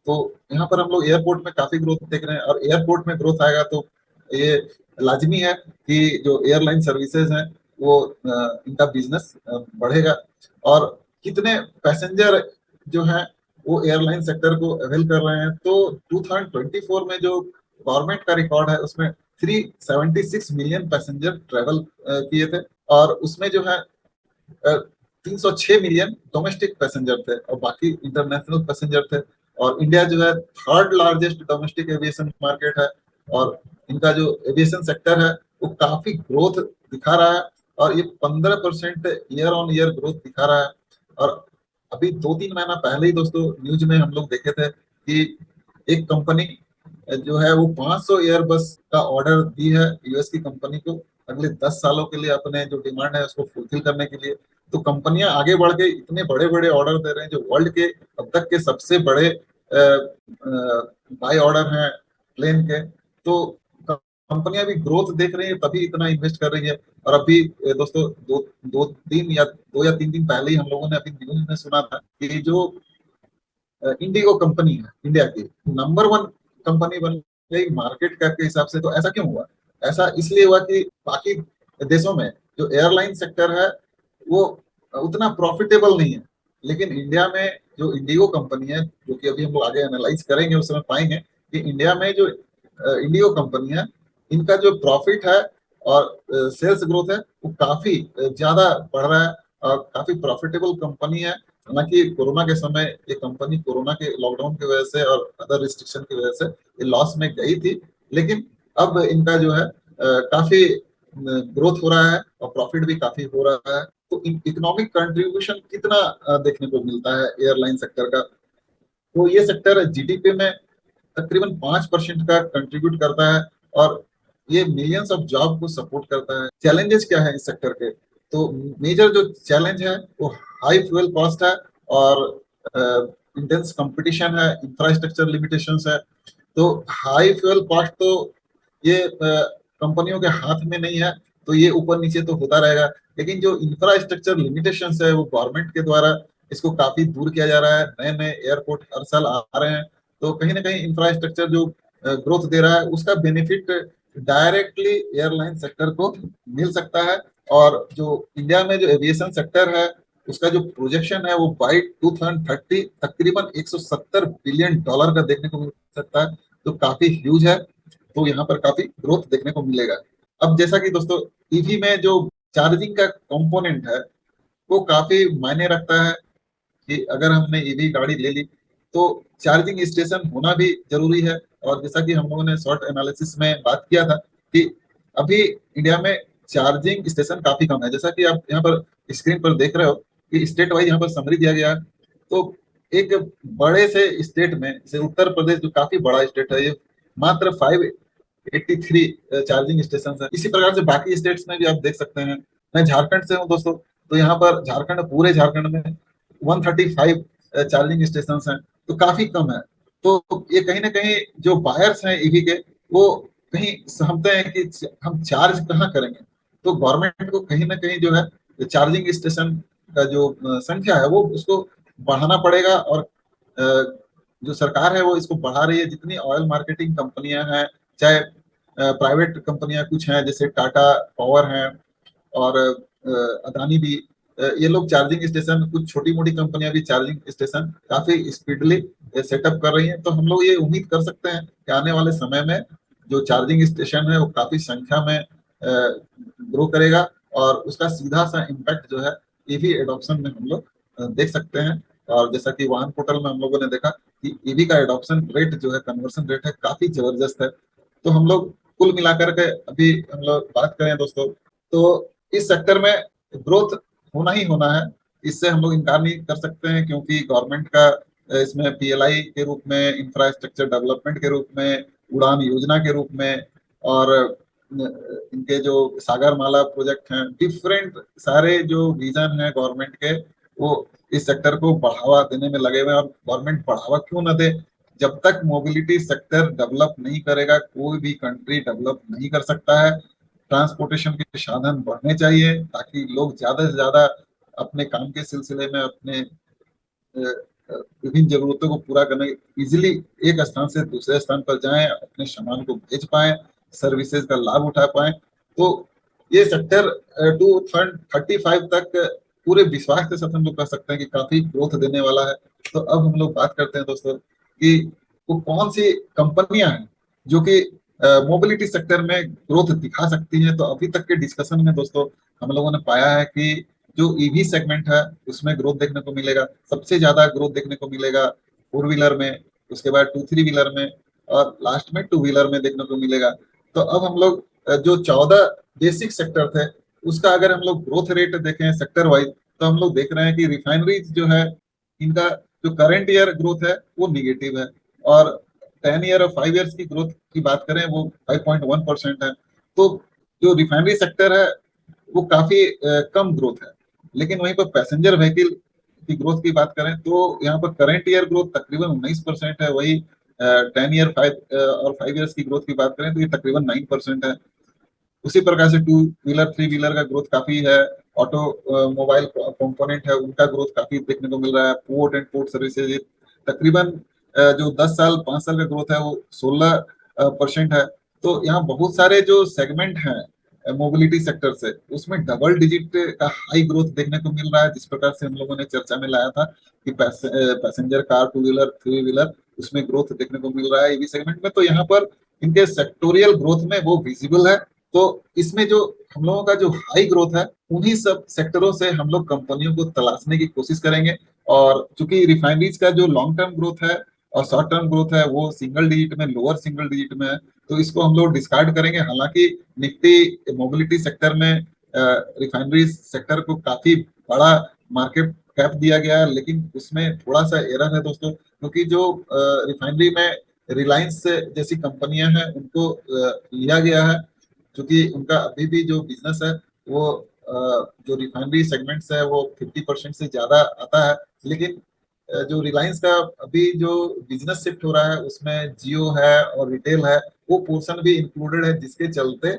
तो यहाँ पर हम लोग एयरपोर्ट में काफी ग्रोथ देख रहे हैं, और एयरपोर्ट में ग्रोथ आएगा तो ये लाजमी है कि जो एयरलाइन सर्विसेज हैं वो इनका बिजनेस बढ़ेगा। और कितने पैसेंजर जो हैं वो एयरलाइन सेक्टर को अवेल कर रहे हैं, तो 2024 में जो गवर्नमेंट का रिकॉर्ड है उसमें 376 मिलियन पैसेंजर ट्रेवल किए थे, और उसमें जो है 306 मिलियन डोमेस्टिक पैसेंजर थे और बाकी इंटरनेशनल पैसेंजर थे। और इंडिया जो है third largest domestic aviation market है, और इनका जो एविएशन सेक्टर है वो काफी ग्रोथ दिखा रहा है, और ये 15% ईयर ऑन ईयर ग्रोथ दिखा रहा है। और अभी 2-3 महीना पहले ही दोस्तों न्यूज में हम लोग देखे थे कि एक कंपनी जो है वो 500 एयरबस का ऑर्डर दी है यूएस की कंपनी को अगले 10 सालों के लिए, अपने जो डिमांड है उसको फुलफिल करने के लिए। तो कंपनियां आगे बढ़ के इतने बड़े बड़े ऑर्डर दे रहे हैं, जो वर्ल्ड के अब तक के सबसे बड़े बाय ऑर्डर हैं प्लेन के। तो कंपनियां भी ग्रोथ देख रही है तभी इतना इन्वेस्ट कर रही है। और अभी दोस्तों दो या तीन दिन पहले ही हम लोगों ने अभी न्यूज में सुना था कि जो इंडिगो कंपनी है इंडिया की नंबर 1 कंपनी बन गई मार्केट कैप के हिसाब से। तो ऐसा क्यों हुआ? ऐसा इसलिए हुआ कि बाकी देशों में जो एयरलाइन सेक्टर है वो उतना प्रॉफिटेबल नहीं है, लेकिन इंडिया में जो इंडिगो कंपनी है, जो कि अभी हम लोग आगे एनालाइज करेंगे उस समय पाएंगे कि इंडिया में जो इंडिगो कंपनी है, इनका जो प्रॉफिट है और सेल्स ग्रोथ है वो काफी ज्यादा बढ़ रहा है, और काफी प्रॉफिटेबल कंपनी है। हालांकि कोरोना के समय ये कंपनी कोरोना के लॉकडाउन की वजह से और अदर रिस्ट्रिक्शन की वजह से ये लॉस में गई थी, लेकिन अब इनका जो है काफी ग्रोथ हो रहा है और प्रॉफिट भी काफी हो रहा है। तो इकोनॉमिक कंट्रीब्यूशन कितना देखने को मिलता है एयरलाइन सेक्टर का, तो ये सेक्टर जीडीपी में तकरीबन 5% का कंट्रीब्यूट करता है, और ये मिलियंस ऑफ जॉब को सपोर्ट करता है। चैलेंजेस क्या है इस सेक्टर के? तो मेजर जो चैलेंज है वो हाई फ्यूल कॉस्ट है, और इंटेंस कंपटीशन है, इंफ्रास्ट्रक्चर लिमिटेशंस है। तो हाई फ्यूल कॉस्ट तो ये कंपनियों के हाथ में नहीं है, तो ये ऊपर नीचे तो होता रहेगा, लेकिन जो इंफ्रास्ट्रक्चर लिमिटेशंस है वो गवर्नमेंट के द्वारा इसको काफी दूर किया जा रहा है। नए नए एयरपोर्ट हर साल आ रहे हैं, तो कहीं ना कहीं इंफ्रास्ट्रक्चर जो ग्रोथ दे रहा है उसका बेनिफिट डायरेक्टली एयरलाइन सेक्टर को मिल सकता है। और जो इंडिया में जो एविएशन सेक्टर है उसका जो प्रोजेक्शन है वो बाई 2030 तकरीबन $170 बिलियन का देखने को मिल सकता है, तो काफी ह्यूज है। तो यहाँ पर काफी ग्रोथ देखने को मिलेगा। अब जैसा कि दोस्तों ईवी में जो चार्जिंग का कंपोनेंट है वो काफी मायने रखता है कि अगर हमने ईवी गाड़ी ले ली तो चार्जिंग स्टेशन होना भी जरूरी है। और जैसा कि हम लोगों ने शॉर्ट एनालिसिस में बात किया था कि अभी इंडिया में चार्जिंग स्टेशन काफी कम है। जैसा कि आप यहाँ पर स्क्रीन पर देख रहे हो कि स्टेट वाइज यहाँ पर समरी दिया गया है। तो एक बड़े से स्टेट में जैसे उत्तर प्रदेश जो काफी बड़ा स्टेट है, ये मात्र 583 चार्जिंग स्टेशन है। इसी प्रकार से बाकी स्टेट्स में भी आप देख सकते हैं। मैं झारखंड से हूँ दोस्तों, तो यहाँ पर पूरे झारखंड में 135 चार्जिंग स्टेशन हैं, तो काफी कम है। तो ये कहीं ना कहीं जो बायर्स हैं ईवी के वो कहीं समझते हैं कि हम चार्ज कहाँ करेंगे, तो गवर्नमेंट को कहीं ना कहीं जो है चार्जिंग स्टेशन का जो संख्या है वो उसको बढ़ाना पड़ेगा। और जो सरकार है वो इसको बढ़ा रही है। जितनी ऑयल मार्केटिंग कंपनियां हैं, चाहे प्राइवेट कंपनियां कुछ हैं जैसे टाटा पावर हैं और अदानी भी, ये लोग चार्जिंग स्टेशन, कुछ छोटी मोटी कंपनियां भी चार्जिंग स्टेशन काफी स्पीडली सेटअप कर रही हैं। तो हम लोग ये उम्मीद कर सकते हैं कि आने वाले समय में जो चार्जिंग स्टेशन है वो काफी संख्या में ग्रो करेगा और उसका सीधा सा इम्पैक्ट जो है ईवी एडॉप्शन में हम लोग देख सकते हैं। और जैसा कि वाहन पोर्टल में हम लोगों ने देखा कि ईवी का एडॉप्शन रेट जो है, कन्वर्सन रेट है, काफी जबरदस्त है। तो हम लोग कुल मिलाकर के अभी हम लोग बात करें दोस्तों, तो इस सेक्टर में ग्रोथ होना ही होना है, इससे हम लोग इनकार नहीं कर सकते हैं, क्योंकि गवर्नमेंट का इसमें पीएलआई के रूप में, इंफ्रास्ट्रक्चर डेवलपमेंट के रूप में, उड़ान योजना के रूप में, और इनके जो सागरमाला प्रोजेक्ट हैं, डिफरेंट सारे जो विजन है गवर्नमेंट के, वो इस सेक्टर को बढ़ावा देने में लगे हुए हैं। और गवर्नमेंट बढ़ावा क्यों ना दे, जब तक मोबिलिटी सेक्टर डेवलप नहीं करेगा कोई भी कंट्री डेवलप नहीं कर सकता है। ट्रांसपोर्टेशन के साधन बढ़ने चाहिए ताकि लोग ज्यादा से ज्यादा अपने काम के सिलसिले में, अपने विभिन्न जरूरतों को पूरा करने इजिली एक स्थान से दूसरे स्थान पर जाएं, अपने सामान को भेज पाएं, सर्विसेज का लाभ उठा पाएं। तो ये सेक्टर 2035 तक पूरे विश्वास के साथ हम लोग कह सकते हैं कि काफी ग्रोथ देने वाला है। तो अब हम लोग बात करते हैं दोस्तों कि वो कौन सी कंपनियां हैं जो कि मोबिलिटी सेक्टर में ग्रोथ दिखा सकती हैं। तो अभी तक के डिस्कशन में दोस्तों हम लोगों ने पाया है कि जो ईवी सेगमेंट है उसमें ग्रोथ देखने को मिलेगा, सबसे ज्यादा ग्रोथ देखने को मिलेगा फोर व्हीलर में, उसके बाद टू थ्री व्हीलर में, और लास्ट में टू व्हीलर में देखने को मिलेगा। तो अब हम लोग जो 14 बेसिक सेक्टर थे उसका अगर हम लोग ग्रोथ रेट देखें सेक्टर वाइज, तो हम लोग देख रहे हैं कि रिफाइनरीज जो है, इनका जो करंट ईयर ग्रोथ है वो निगेटिव है, और 10 ईयर और 5 ईयर्स की ग्रोथ की बात करें वो 5.1% है। तो जो रिफाइनरी सेक्टर है वो काफी कम ग्रोथ है। लेकिन वहीं पर पैसेंजर व्हीकल की ग्रोथ की बात करें तो यहाँ पर करंट ईयर ग्रोथ तकरीबन 19% है। वही 10 ईयर 5 ईयर्स की ग्रोथ की बात करें तो ये तकरीबन 9% है। उसी प्रकार से टू व्हीलर थ्री व्हीलर का ग्रोथ काफी है। ऑटो मोबाइल कंपोनेंट है उनका ग्रोथ काफी देखने को मिल रहा है। पोर्ट एंड पोर्ट सर्विसेज तकरीबन जो 10 साल 5 साल का ग्रोथ है वो 16% है। तो यहाँ बहुत सारे जो सेगमेंट हैं मोबिलिटी सेक्टर से, उसमें डबल डिजिट का हाई ग्रोथ देखने को मिल रहा है। जिस प्रकार से हम लोगों ने चर्चा में लाया था कि passenger car, two wheeler three wheeler, उसमें ग्रोथ देखने को मिल रहा है ईवी सेगमेंट में। तो यहाँ पर इनके सेक्टोरियल ग्रोथ में वो विजिबल है। तो इसमें जो हम लोगों का जो हाई ग्रोथ है उन्हीं सब सेक्टरों से हम लोग कंपनियों को तलाशने की कोशिश करेंगे। और चूंकि रिफाइनरीज का जो लॉन्ग टर्म ग्रोथ है और शॉर्ट टर्म ग्रोथ है वो सिंगल डिजिट में, लोअर सिंगल डिजिट में है, तो इसको हम लोग डिस्कार्ड करेंगे। हालांकि निफ्टी मोबिलिटी सेक्टर में रिफाइनरी सेक्टर को काफी बड़ा मार्केट कैप दिया गया है, लेकिन उसमें थोड़ा सा एरर है दोस्तों, क्योंकि जो रिफाइनरी में रिलायंस जैसी कंपनियां हैं उनको लिया गया है, क्योंकि उनका अभी भी जो बिजनेस है वो जो रिफाइनरी सेगमेंट्स है वो 50% से ज्यादा आता है। लेकिन जो रिलायंस का अभी जो बिजनेस शिफ्ट हो रहा है उसमें जियो है और रिटेल है, वो पोर्शन भी इंक्लूडेड है, जिसके चलते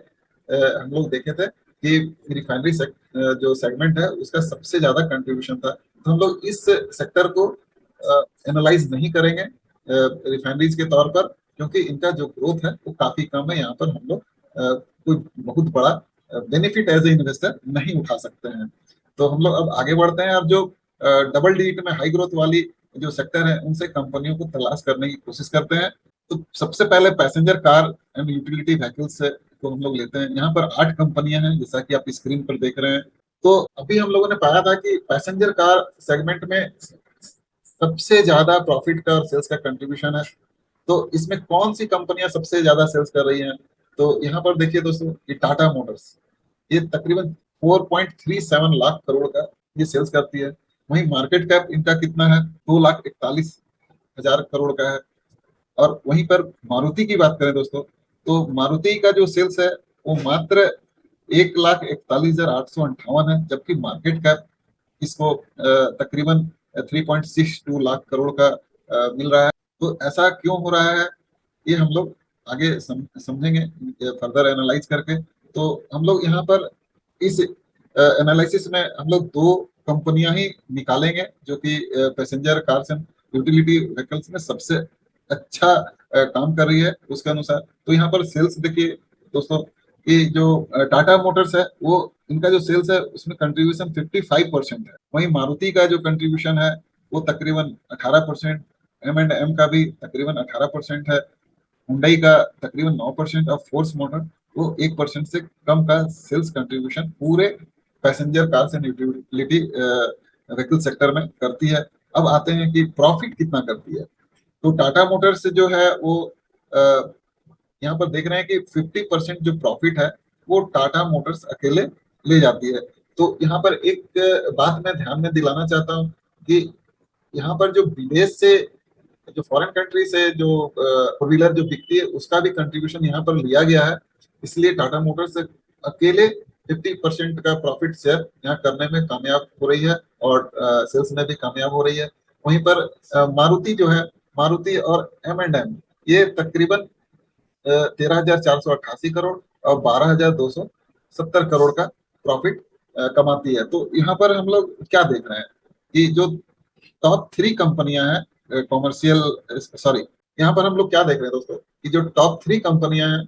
हम लोग देखे थे कि रिफाइनरी जो सेगमेंट है उसका सबसे ज्यादा कंट्रीब्यूशन था। तो हम लोग इस सेक्टर को एनालाइज नहीं करेंगे रिफाइनरीज के तौर पर, क्योंकि इनका जो ग्रोथ है वो काफी कम है। यहाँ पर हम लोग कोई बहुत बड़ा बेनिफिट एज ए इन्वेस्टर नहीं उठा सकते हैं। तो हम लोग अब आगे बढ़ते हैं। अब जो डबल डिजिट में हाई ग्रोथ वाली जो सेक्टर है उनसे कंपनियों को तलाश करने की कोशिश करते हैं। तो सबसे पहले passenger car and utility vehicles को हम लोग लेते हैं। यहाँ पर 8 कंपनियां हैं जैसा कि आप स्क्रीन पर देख रहे हैं। तो अभी हम लोगों ने पाया था कि पैसेंजर कार सेगमेंट में सबसे ज्यादा प्रॉफिट का और सेल्स का कंट्रीब्यूशन है। तो इसमें कौन सी कंपनियां सबसे ज्यादा सेल्स कर रही हैं? तो यहाँ पर देखिए दोस्तों, ये टाटा मोटर्स, ये तकरीबन 4.37 लाख करोड़ का ये सेल्स करती है। वहीं मार्केट कैप इनका कितना है? 2,41,000 करोड़ का है। और वहीं पर मारुति की बात करें दोस्तों, तो मारुति का जो सेल्स है वो मात्र 1,41,858 है, जबकि मार्केट कैप इसको तकरीबन 3.62 लाख करोड़ का मिल रहा है। तो ऐसा क्यों हो रहा है ये हम लोग आगे समझेंगे फर्दर एनालाइज करके। तो हम लोग यहाँ पर इस एनालिसिस में हम लोग 2 कंपनियां ही निकालेंगे जो कि passenger cars and utility vehicles में सबसे अच्छा काम कर रही है उसके अनुसार। तो यहाँ पर सेल्स देखिए दोस्तों कि जो टाटा मोटर्स है वो, इनका जो सेल्स है उसमें कंट्रीब्यूशन 55% है। वहीं मारुति का जो कंट्रीब्यूशन है वो तकरीबन 18%, M&M का भी तकरीबन 18% है, हुंडई का तकरीबन 9% और फोर्स मोटर वो 1% से कम का सेल्स कंट्रीब्यूशन पूरे passenger cars and utility vehicle sector में करती है। अब आते हैं कि प्रॉफिट कितना करती है। तो टाटा मोटर्स जो है वो यहाँ पर देख रहे हैं कि 50% जो प्रॉफिट है वो टाटा मोटर्स अकेले ले जाती है। तो यहाँ पर एक बात मैं ध्यान में दिलाना चाहता हूँ कि यहाँ पर जो विदेश से, जो फॉरेन कंट्री से जो फोर व्हीलर जो बिकती है उसका भी कंट्रीब्यूशन यहाँ पर लिया गया है। इसलिए टाटा मोटर्स अकेले 50% का प्रॉफिट शेयर यहाँ करने में कामयाब हो रही है और सेल्स में भी कामयाब हो रही है। वहीं पर मारुति जो है, मारुति और M&M ये तकरीबन 13,488 करोड़ और 12,270 करोड़ का प्रॉफिट कमाती है। तो यहाँ पर हम लोग क्या देख रहे हैं कि जो टॉप 3 कंपनियां हैं कॉमर्शियल, सॉरी, यहाँ पर हम लोग क्या देख रहे हैं दोस्तों कि जो टॉप 3 कंपनियां हैं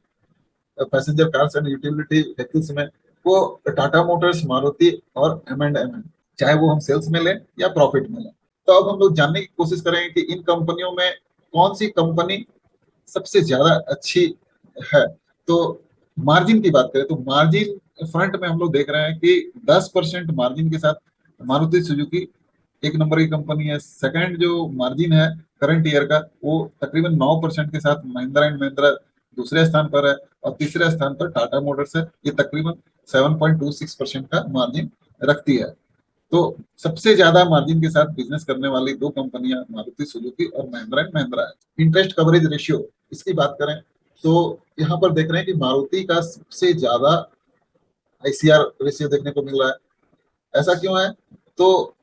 passenger cars and utility vehicles में, वो टाटा मोटर्स, मारुति और M&M है, चाहे वो हम सेल्स में लें या प्रॉफिट में लें। तो अब हम लोग जानने की कोशिश करेंगे कि इन कंपनियों में कौन सी कंपनी सबसे ज्यादा अच्छी है। तो मार्जिन की बात करें तो मार्जिन फ्रंट में हम लोग देख रहे हैं कि 10% मार्जिन के साथ मारुति सुजुकी एक नंबर की कंपनी है। सेकंड जो मार्जिन है करंट ईयर का वो तकरीबन 9% के साथ महिंद्रा एंड महिंद्रा दूसरे स्थान पर है और तीसरे स्थान पर टाटा मोटर्स है, ये तकरीबन 7.26% का मार्जिन रखती है। तो सबसे ज्यादा मार्जिन के साथ बिजनेस करने वाली दो कंपनियां मारुति सुजुकी और महिंद्रा एंड महिंद्रा है। इंटरेस्ट कवरेज रेशियो इसकी बात करें तो यहाँ पर देख रहे हैं कि मारुति का सबसे ज्यादा ICR रेशियो देखने को मिल रहा है। ऐसा क्यों है? तो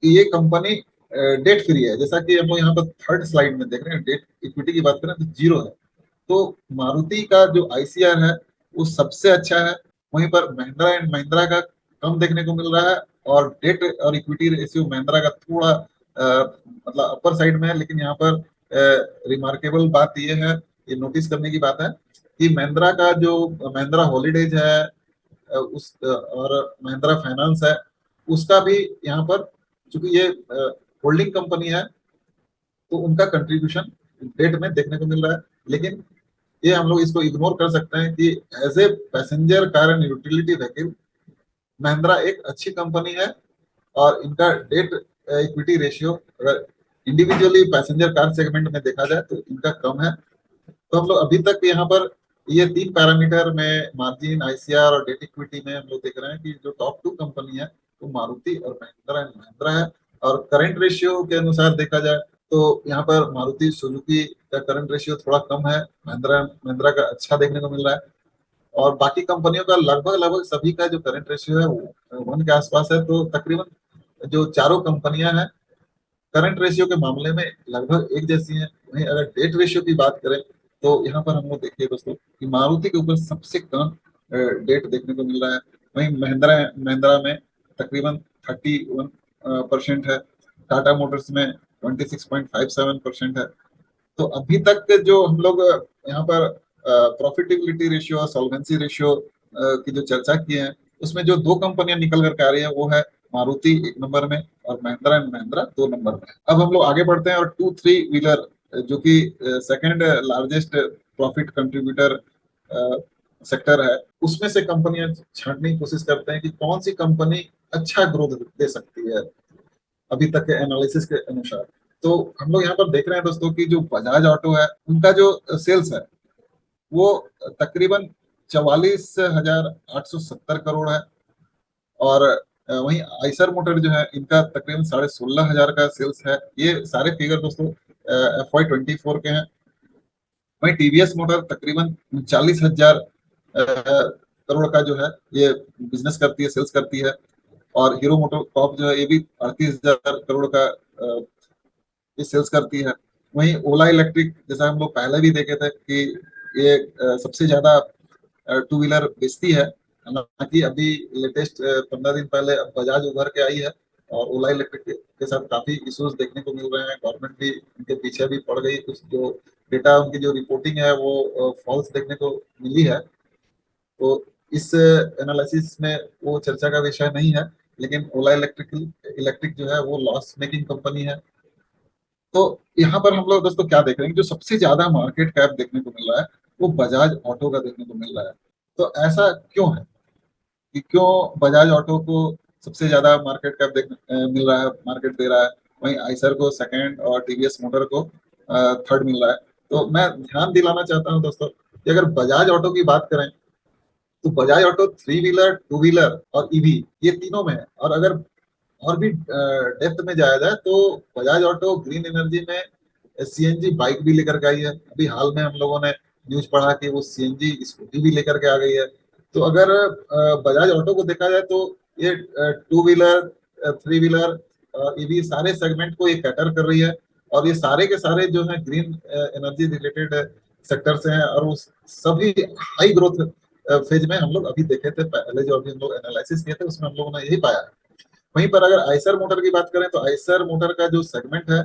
ये कंपनी डेट फ्री है, जैसा कि हम लोग यहाँ पर थर्ड स्लाइड में देख रहे हैं। डेट इक्विटी की बात करें तो जीरो है। तो मारुति का जो ICR है वो सबसे अच्छा है। वहीं पर महिंद्रा एंड महिंद्रा का कम देखने को मिल रहा है और डेट और इक्विटी रेशियो महिंद्रा का थोड़ा मतलब अपर साइड में है। लेकिन यहाँ पर रिमार्केबल बात यह है, ये नोटिस करने की बात है कि महिंद्रा का जो महिंद्रा हॉलीडेज है उस और महिंद्रा फाइनेंस है, उसका भी यहाँ पर, चूंकि ये होल्डिंग कंपनी है, तो उनका कंट्रीब्यूशन डेट में देखने को मिल रहा है। लेकिन ये हम लोग इसको इग्नोर कर सकते हैं कि as a passenger car and utility vehicle Mahindra एक अच्छी कंपनी है और इनका डेट इक्विटी रेशियो अगर इंडिविजुअली पैसेंजर कार सेगमेंट में देखा जाए तो इनका कम है। तो हम लोग अभी तक यहाँ पर ये 3 पैरामीटर में मार्जिन, ICR और डेट इक्विटी में हम लोग देख रहे हैं कि जो टॉप 2 कंपनी है वो मारुति और महिंद्रा एंड महिंद्रा है। और करंट रेशियो के अनुसार देखा जाए तो यहाँ पर मारुति सुजुकी का करंट रेशियो थोड़ा कम है, महिंद्रा महिंद्रा का अच्छा देखने को मिल रहा है और बाकी कंपनियों का लगभग लगभग सभी का जो करंट रेशियो है वो 1 के आसपास है। तो तकरीबन जो चारों कंपनियां हैं करंट रेशियो के मामले में लगभग एक जैसी हैं। वहीं अगर डेट रेशियो की बात करें तो यहाँ पर हम लोग देखिए दोस्तों कि मारुति के ऊपर सबसे कम डेट देखने को मिल रहा है। वहीं महिंद्रा महिंद्रा में तकरीबन 31% है, टाटा मोटर्स में 26.57% है। तो अभी तक जो हम लोग यहाँ पर प्रॉफिटेबिलिटी रेशियो और सॉल्वेंसी रेशियो की जो चर्चा की है उसमें जो दो कंपनियां निकल करके आ रही है वो है मारुति 1 नंबर में और महिंद्रा एंड महिंद्रा 2 नंबर में। अब हम लोग आगे बढ़ते हैं और 2-3 व्हीलर जो कि second largest profit contributor sector है उसमें से कंपनियां छांटने की कोशिश करते हैं कि कौन सी कंपनी अच्छा ग्रोथ दे सकती है अभी तक के एनालिसिस के अनुसार। तो हम लोग यहाँ पर देख रहे हैं दोस्तों कि जो बजाज ऑटो है उनका जो सेल्स है वो तकरीबन 44,870 करोड़ है और वहीं आइसर मोटर जो है इनका तकरीबन 16,500 का सेल्स है। ये सारे फिगर दोस्तों FY24 के हैं। वहीं TVS मोटर तकरीबन 39,000 करोड़ का जो है ये बिजनेस करती है, सेल्स करती है और हीरो मोटर कॉप जो है ये भी 38,000 करोड़ का ये सेल्स करती है। वहीं ओला इलेक्ट्रिक जैसा हम लोग पहले भी देखे थे कि ये सबसे ज्यादा टू व्हीलर बेचती है। हालांकि अभी लेटेस्ट 15 दिन पहले बजाज उभर के आई है और ओला इलेक्ट्रिक के साथ काफी इश्यूज देखने को मिल रहे हैं। गवर्नमेंट भी उनके पीछे भी पड़ गई, कुछ जो डेटा उनकी जो रिपोर्टिंग है वो फॉल्स देखने को मिली है। तो इस एनालिसिस में वो चर्चा का विषय नहीं है। लेकिन ओला इलेक्ट्रिक जो है वो लॉस मेकिंग कंपनी है। तो यहाँ पर हम लोग दोस्तों क्या देख रहे हैं, जो सबसे ज्यादा मार्केट कैप देखने को मिल रहा है वो बजाज ऑटो का देखने को मिल रहा है। तो ऐसा क्यों है कि क्यों बजाज ऑटो को सबसे ज्यादा मार्केट कैप मिल रहा है, मार्केट दे रहा है, वहीं आइसर को सेकंड और टीवीएस मोटर को थर्ड मिल रहा है। तो मैं ध्यान दिलाना चाहता हूं दोस्तों कि अगर बजाज ऑटो की बात करें तो Bajaj auto three wheeler, two wheeler और ईवी ये तीनों में है। और अगर और भी डेप्थ में जाया जाए तो बजाज ऑटो ग्रीन एनर्जी में सीएनजी बाइक भी लेकर के आई है। अभी हाल में हम लोगों ने न्यूज पढ़ा कि वो सीएनजी स्कूटी भी लेकर के आ गई है। तो अगर बजाज ऑटो को देखा जाए तो ये two wheeler, three wheeler, EV सारे सेगमेंट को ये कैटर कर रही है। और ये सारे के सारे जो है ग्रीन एनर्जी रिलेटेड सेक्टर से हैं, और वो सभी हाई ग्रोथ फेज में हम लोग अभी देखे थे। पहले जो अभी हम लोग एनालिसिस किए थे उसमें हम लोगों ने यही पाया। वहीं पर अगर आइसर मोटर की बात करें तो आइसर मोटर का जो सेगमेंट है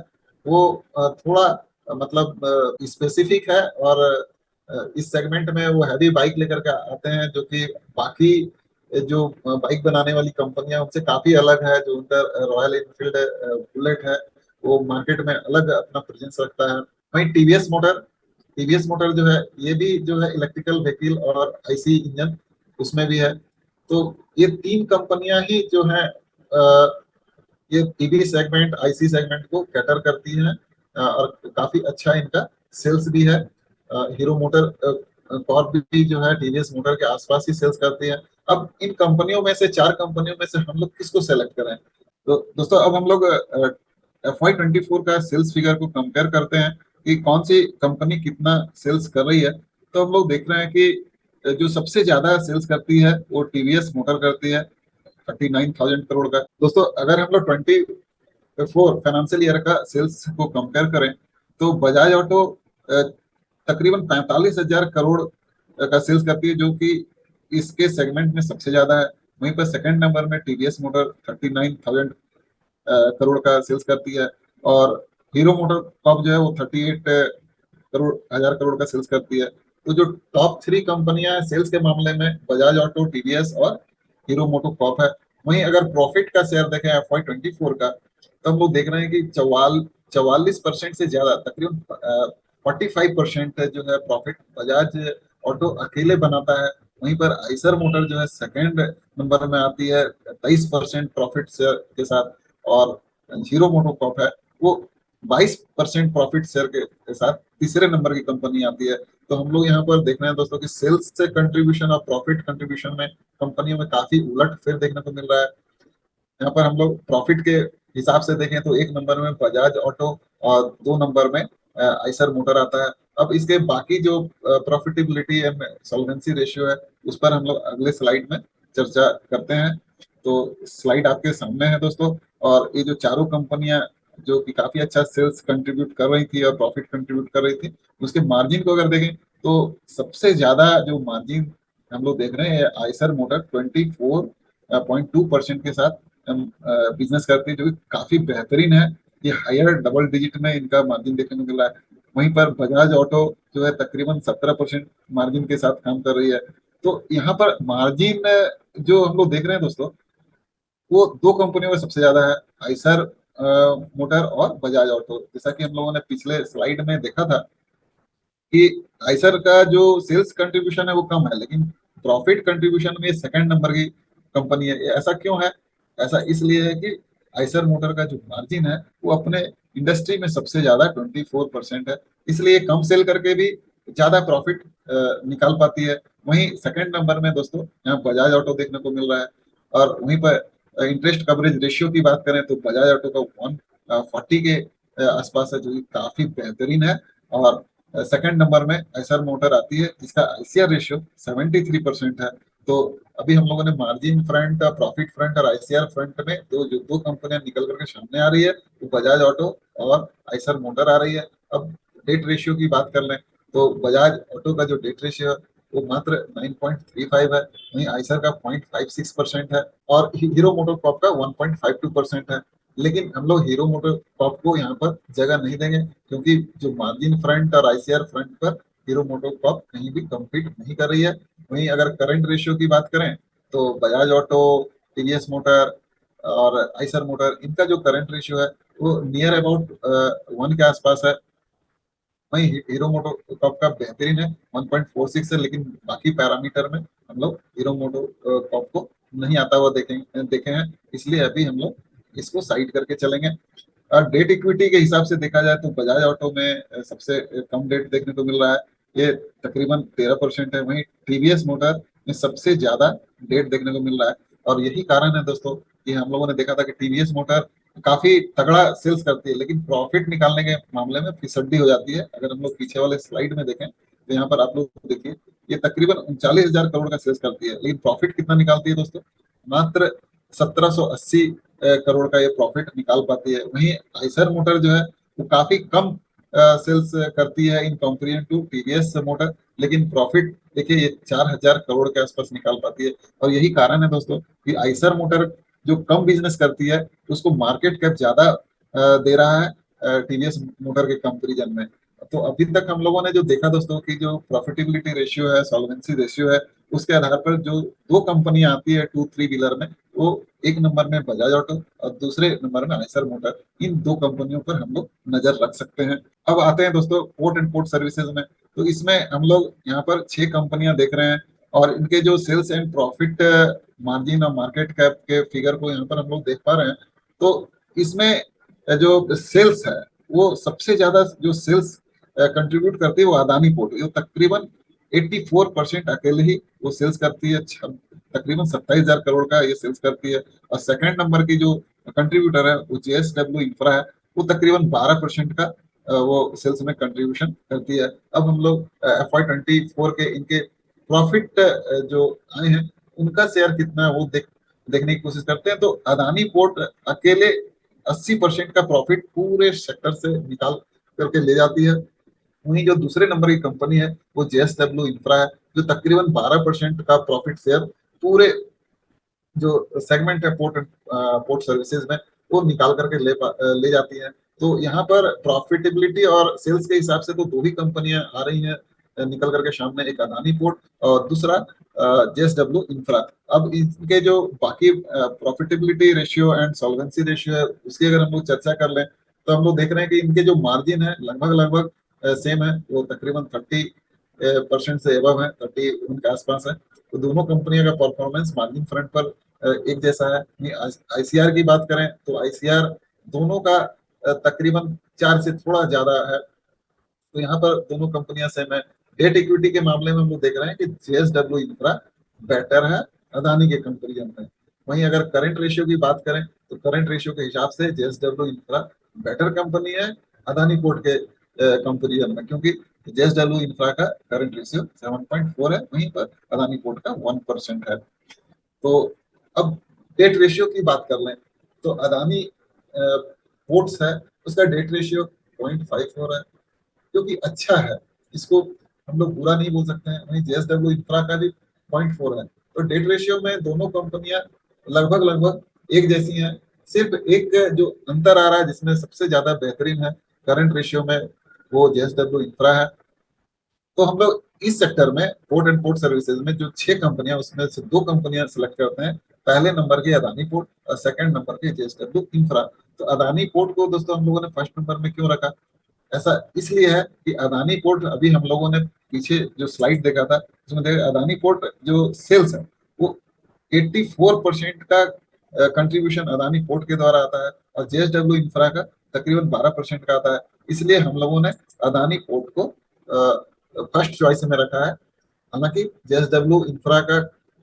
वो थोड़ा मतलब स्पेसिफिक है। और इस सेगमेंट में वो हैवी बाइक लेकर के आते हैं, जो कि बाकी जो बाइक बनाने वाली कंपनियां उनसे काफी अलग है। जो उनका रॉयल एनफील्ड बुलेट है वो मार्केट में अलग अपना प्रेजेंस रखता है। वहीं टीवीएस मोटर जो है ये भी जो है इलेक्ट्रिकल व्हीकल और आईसी इंजन उसमें भी है। तो ये तीन कंपनियां ही जो है ये टीवी सेगमेंट, आईसी सेगमेंट को कैटर करती हैं। और काफी अच्छा इनका सेल्स भी है। हीरो मोटर कॉर्प भी जो है टीवीएस मोटर के आसपास ही सेल्स करती है। अब इन कंपनियों में से, चार कंपनियों में से हम लोग किसको सेलेक्ट करें? तो दोस्तों अब हम लोग FY24 का सेल्स फिगर को कंपेयर करते हैं कि कौन सी कंपनी कितना सेल्स कर रही है। तो हम लोग देख रहे हैं कि जो सबसे ज्यादा सेल्स करती है वो टीवीएस मोटर करती है, 39,000 करोड़ का। दोस्तों अगर हम लोग 24 फाइनेंशियल ईयर का सेल्स को कंपेयर करें तो बजाज ऑटो तकरीबन 45,000 करोड़ का सेल्स करती है, जो कि इसके सेगमेंट में सबसे ज्यादा है। वहीं पर सेकंड नंबर में टीवीएस मोटर 39,000 करोड़ का सेल्स करती है। और हीरो मोटर कॉर्प जो है वो 38 करोड़ का सेल्स करती है। तो जो टॉप थ्री कंपनियां हैं सेल्स के मामले में, बजाज ऑटो, टीवीएस और हीरो मोटो कॉर्प है। वहीं अगर प्रॉफिट का शेयर देखें FY24 का, तो हम लोग देख रहे हैं कि 44% से ज्यादा, तकरीबन 45% जो है प्रॉफिट बजाज ऑटो अकेले बनाता है। वहीं पर आइसर मोटर जो है सेकंड नंबर में आती है 23% प्रॉफिट शेयर के साथ। और हीरो मोटो कॉर्प है वो 22% प्रॉफिट शेयर के साथ तीसरे नंबर की कंपनी आती है। तो हम लोग यहाँ पर देख रहे हैं दोस्तों कि सेल्स से कंट्रीब्यूशन और प्रॉफिट कंट्रीब्यूशन में कंपनियों में काफी उलट फेर देखने को मिल रहा है। यहाँ पर हम लोग प्रॉफिट के हिसाब से देखें तो एक नंबर में बजाज ऑटो और दो नंबर में आइसर मोटर आता है। अब इसके बाकी जो प्रॉफिटेबिलिटी एंड सॉल्वेंसी रेशियो है उस पर हम लोग अगले स्लाइड में चर्चा करते हैं। तो स्लाइड आपके सामने है दोस्तों। और ये जो चारों कंपनियां जो कि काफी अच्छा सेल्स कंट्रीब्यूट कर रही थी और प्रॉफिट कंट्रीब्यूट कर रही थी, उसके मार्जिन को अगर देखें तो सबसे ज्यादा जो मार्जिन हम लोग देख रहे हैं आइसर मोटर 24.2% के साथ बिजनेस करती है, जो कि काफी बेहतरीन है। ये हायर डबल डिजिट में इनका मार्जिन देखने को मिल रहा है। वहीं पर बजाज ऑटो जो है तकरीबन 17% मार्जिन के साथ काम कर रही है। तो यहाँ पर मार्जिन जो हम लोग देख रहे हैं दोस्तों वो दो कंपनियों में सबसे ज्यादा है, आइसर मोटर और बजाज ऑटो। जैसा कि हम लोगों ने पिछले स्लाइड में देखा था कि आइसर का जो सेल्स कंट्रीब्यूशन है वो कम है, लेकिन प्रॉफिट कंट्रीब्यूशन में सेकंड नंबर की कंपनी है। ये ऐसा क्यों है? ऐसा इसलिए है कि आइसर मोटर का जो मार्जिन है वो अपने इंडस्ट्री में सबसे ज्यादा 24% है। इसलिए कम सेल करके भी ज्यादा प्रॉफिट निकाल पाती है। वहीं सेकंड नंबर में दोस्तों यहाँ बजाज ऑटो देखने को मिल रहा है। और वहीं पर इंटरेस्ट कवरेज रेशियो की बात करें तो बजाज ऑटो का 140 के आसपास है, जो कि काफी बेहतरीन है। और सेकंड नंबर में आइसर मोटर आती है जिसका आईसीआर रेशियो 73% है। तो अभी हम लोगों ने मार्जिन फ्रंट, प्रॉफिट फ्रंट और आईसीआर फ्रंट में जो दो कंपनियां निकल करके सामने आ रही है वो बजाज ऑटो और आइसर मोटर आ रही है। अब डेट रेशियो की बात कर लें तो बजाज ऑटो का जो डेट रेशियो है वो मात्र 9.35 है। वहीं आइसर का 0.56% है और हीरो मोटो कॉर्प का 1.52% है। लेकिन हम लोग हीरो मोटो कॉर्प को यहाँ पर जगह नहीं देंगे, क्योंकि जो मार्जिन फ्रंट और आईसीआर फ्रंट पर हीरो मोटो कॉर्प कहीं भी कम्पीट नहीं कर रही है। वहीं अगर करंट रेशियो की बात करें तो बजाज ऑटो, टीवीएस मोटर और आइसर मोटर, इनका जो करंट रेशियो है वो नियर अबाउट 1 के आसपास है। वहीं हीरो मोटोकॉर्प का बेहतरीन है, 1.46 है, लेकिन बाकी पैरामीटर में हम लोग हीरो मोटोकॉर्प को नहीं आता हुआ देखे हैं, इसलिए अभी हम लोग इसको साइड करके चलेंगे। और डेट इक्विटी के हिसाब से देखा जाए तो बजाज ऑटो में सबसे कम डेट देखने को मिल रहा है, ये तकरीबन 13% है। वहीं टीवीएस मोटर में सबसे ज्यादा डेट देखने को मिल रहा है, और यही कारण है दोस्तों कि हम लोगों ने देखा था कि टीवीएस मोटर काफी तगड़ा सेल्स करती है, लेकिन प्रॉफिट निकालने के मामले में फिसड्डी हो जाती है। अगर हम लोग पीछे वाले स्लाइड में देखें तो यहाँ पर आप लोग देखिए, ये तकरीबन 39,000 करोड़ का सेल्स करती है, लेकिन प्रॉफिट कितना निकालती है दोस्तों? मात्र 1780 करोड़ का ये प्रॉफिट निकाल पाती है। वहीं आइसर मोटर जो है वो काफी कम सेल्स करती है in comparison to TVS motor, लेकिन प्रॉफिट देखिए ये 4,000 करोड़ के आसपास निकाल पाती है। और यही कारण है दोस्तों कि आइसर मोटर जो कम बिजनेस करती है उसको मार्केट कैप ज्यादा दे रहा है टीवीएस मोटर के कंपेरिजन में। तो अभी तक हम लोगों ने जो देखा दोस्तों कि जो प्रॉफिटेबिलिटी रेशियो है, सॉल्वेंसी रेशियो है, उसके आधार पर जो दो कंपनियां आती है टू थ्री व्हीलर में, वो एक नंबर में बजाज ऑटो और दूसरे नंबर में आइसर मोटर, इन दो कंपनियों पर हम लोग नजर रख सकते हैं। अब आते हैं दोस्तों पोर्ट एंड पोर्ट सर्विसेज में। तो इसमें हम लोग यहाँ पर 6 कंपनियां देख रहे हैं, और इनके जो सेल्स एंड प्रॉफिट मार्जिन और मार्केट कैप के फिगर को यहाँ पर हम लोग देख पा रहे हैं। तो इसमें जो सेल्स है, वो सबसे ज्यादा जो सेल्स कंट्रीब्यूट करती है वो अदानी पोर्ट, जो तकरीबन 84% अकेले ही वो सेल्स करती है, तकरीबन 27,000 करोड़ का ये सेल्स करती है। और सेकंड नंबर की जो कंट्रीब्यूटर है वो जेएसडब्ल्यू इंफ्रा है, वो तकरीबन 12% का वो सेल्स में कंट्रीब्यूशन करती है। अब हम लोग FY24 के इनके प्रॉफिट जो आए हैं उनका शेयर कितना है वो देखने की कोशिश करते हैं। तो अदानी पोर्ट अकेले 80% का प्रॉफिट पूरे सेक्टर से निकाल करके ले जाती है। वहीं जो दूसरे नंबर की कंपनी है वो जेएसडब्ल्यू इंफ्रा है, जो तकरीबन 12% का प्रॉफिट शेयर पूरे जो सेगमेंट है पोर्ट सर्विसेज में वो निकाल करके ले जाती है। तो यहाँ पर प्रॉफिटेबिलिटी और सेल्स के हिसाब से तो दो ही कंपनियां आ रही हैं निकल करके सामने, एक अदानी पोर्ट और दूसरा जेएसडब्ल्यू इंफ्रा। अब इनके जो बाकी profitability ratio and solvency ratio है उसकी अगर हम लोग चर्चा कर लें तो हम लोग देख रहे हैं कि इनके जो मार्जिन है लगभग लगभग सेम है, वो तकरीबन 30% से एबव है, 30 उनके आसपास है। तो दोनों कंपनियों का परफॉर्मेंस मार्जिन फ्रंट पर एक जैसा है। आईसीआर की बात करें तो आईसीआर दोनों का तकरीबन 4 से थोड़ा ज्यादा है। तो यहाँ पर दोनों कंपनियां सेम है। डेट इक्विटी के मामले में हम लोग देख रहे हैं कि जेएसडब्ल्यू इंफ्रा बेटर है अदानी के कंपेरिजन में। वहीं अगर करंट रेशियो की बात करें तो करंट रेशियो के हिसाब से जेएसडब्ल्यू इंफ्रा बेटर कंपनी है अदानी पोर्ट के कंपेरिजन में, क्योंकि जेएसडब्ल्यू इंफ्रा का करंट रेशियो 7.4 है, वहीं पर अदानी पोर्ट का 1% है। तो अब डेट रेशियो की बात कर लें तो अदानी पोर्ट्स है उसका डेट रेशियो 0.54 है, जो कि अच्छा है, इसको हम लोग बुरा नहीं बोल सकते हैं। वहीं जेएसडब्ल्यू इंफ्रा का भी 0.4 है। तो डेट रेशियो में दोनों कंपनियां लगभग लगभग एक जैसी हैं। सिर्फ एक जो अंतर आ रहा है जिसमें सबसे ज्यादा बेहतरीन है करंट रेशियो में, वो जेएसडब्ल्यू इंफ्रा है। तो हम लोग इस सेक्टर में पोर्ट एंड पोर्ट सर्विसेज में जो 6 कंपनियां उसमें से 2 कंपनियां सिलेक्ट करते हैं, पहले नंबर की अदानी पोर्ट और सेकंड नंबर की जेएसडब्ल्यू इंफ्रा। तो अदानी पोर्ट को दोस्तों हम लोगों ने फर्स्ट नंबर में क्यों रखा? ऐसा इसलिए है कि अदानी पोर्ट, अभी हम लोगों ने पीछे जो स्लाइड देखा था उसमें देखा अदानी पोर्ट जो सेल्स है वो 84% का कंट्रीब्यूशन अदानी पोर्ट के द्वारा आता है, और जेएसडब्ल्यू इंफ्रा का तकरीबन 12% का आता है। इसलिए हम लोगों ने अदानी पोर्ट को फर्स्ट चॉइस में रखा है। हालांकि जेएसडब्ल्यू इंफ्रा का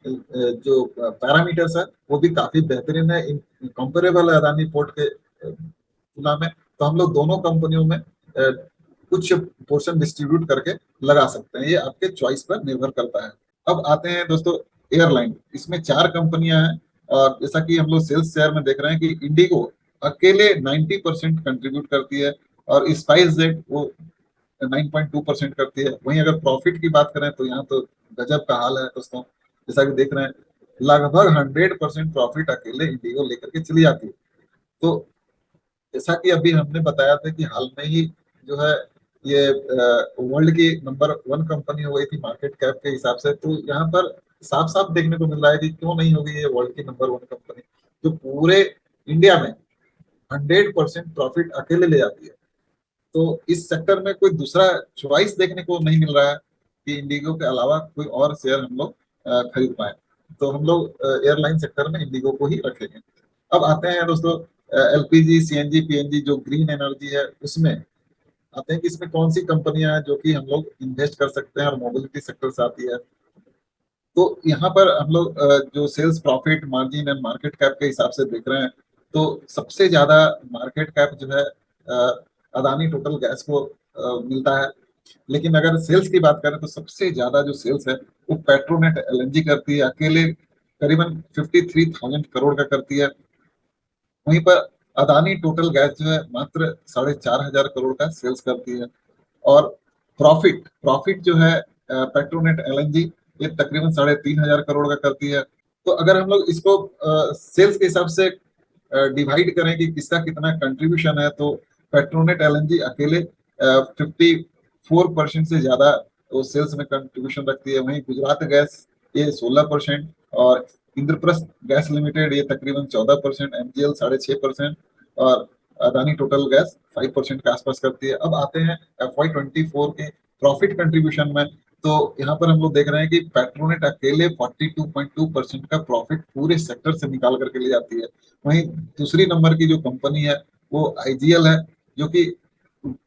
जो पैरामीटर्स है वो भी काफी बेहतरीन है, कंपेरेबल है अदानी पोर्ट के तुलना में। तो हम लोग दोनों कंपनियों में कुछ पोर्शन डिस्ट्रीब्यूट करके लगा सकते हैं, ये आपके चॉइस पर निर्भर करता है। अब आते हैं दोस्तों एयरलाइन, इसमें 4 कंपनियां हैं, और जैसा कि हम लोग सेल्स शेयर में देख रहे हैं कि इंडिगो अकेले 90% कंट्रीब्यूट करती है, और स्पाइस जेट वो 9.2% करती है। वहीं अगर प्रॉफिट की बात करें तो यहाँ तो गजब का हाल है दोस्तों, जैसा कि देख रहे हैं लगभग 100% प्रॉफिट अकेले इंडिगो लेकर के चली जाती है। तो जैसा कि अभी हमने बताया था कि हाल में ही जो है ये वर्ल्ड की नंबर 1 कंपनी हो गई थी मार्केट कैप के हिसाब से। तो यहाँ पर साफ साफ देखने को मिल रहा है कि क्यों नहीं होगी ये वर्ल्ड की नंबर 1 कंपनी, जो पूरे इंडिया में 100% प्रॉफिट अकेले ले जाती है। तो इस सेक्टर में कोई दूसरा चॉइस देखने को नहीं मिल रहा है कि इंडिगो के अलावा कोई और शेयर हम लोग खरीद पाए। तो हम लोग एयरलाइन सेक्टर में इंडिगो को ही रखेंगे। अब आते हैं दोस्तों एलपीजी, सीएनजी, पीएनजी जो ग्रीन एनर्जी है उसमें आते हैं कि इसमें कौन सी कंपनियां हैं जो कि हम लोग इन्वेस्ट कर सकते हैं और मोबिलिटी सेक्टर से आती है। तो यहाँ पर हम लोग जो sales profit margin and market cap के हिसाब से देख रहे हैं तो सबसे ज्यादा मार्केट कैप जो है अदानी टोटल गैस को मिलता है। लेकिन अगर सेल्स की बात करें तो सबसे ज्यादा जो सेल्स है वो पेट्रोनेट एलएनजी करती है, अकेले करीबन 53,000 करोड़ का करती है। वहीं पर अदानी टोटल गैस जो है मात्र 4,500 करोड़ का सेल्स करती है। और प्रॉफिट प्रॉफिट जो है पेट्रोनेट एलएनजी ये तकरीबन 3,500 करोड़ का करती है। तो अगर हम लोग इसको सेल्स के हिसाब से डिवाइड करें कि किसका कितना कंट्रीब्यूशन है तो पेट्रोनेट एलएनजी अकेले 54% से ज्यादा वो सेल्स में कंट्रीब्यूशन रखती है। वहीं गुजरात गैस ये 16% और इंद्रप्रस्थ गैस लिमिटेड ये तकरीबन 14%, एमजीएल 6.5% और अदानी टोटल गैस 5% के आसपास करती है। अब आते हैं FY24 के प्रॉफिट कंट्रीब्यूशन में। तो यहाँ पर हम लोग देख रहे हैं कि पेट्रोनेट अकेले 42.2% का प्रॉफिट पूरे सेक्टर से निकाल करके ले जाती है। वहीं दूसरी नंबर की जो कंपनी है वो आईजीएल है जो कि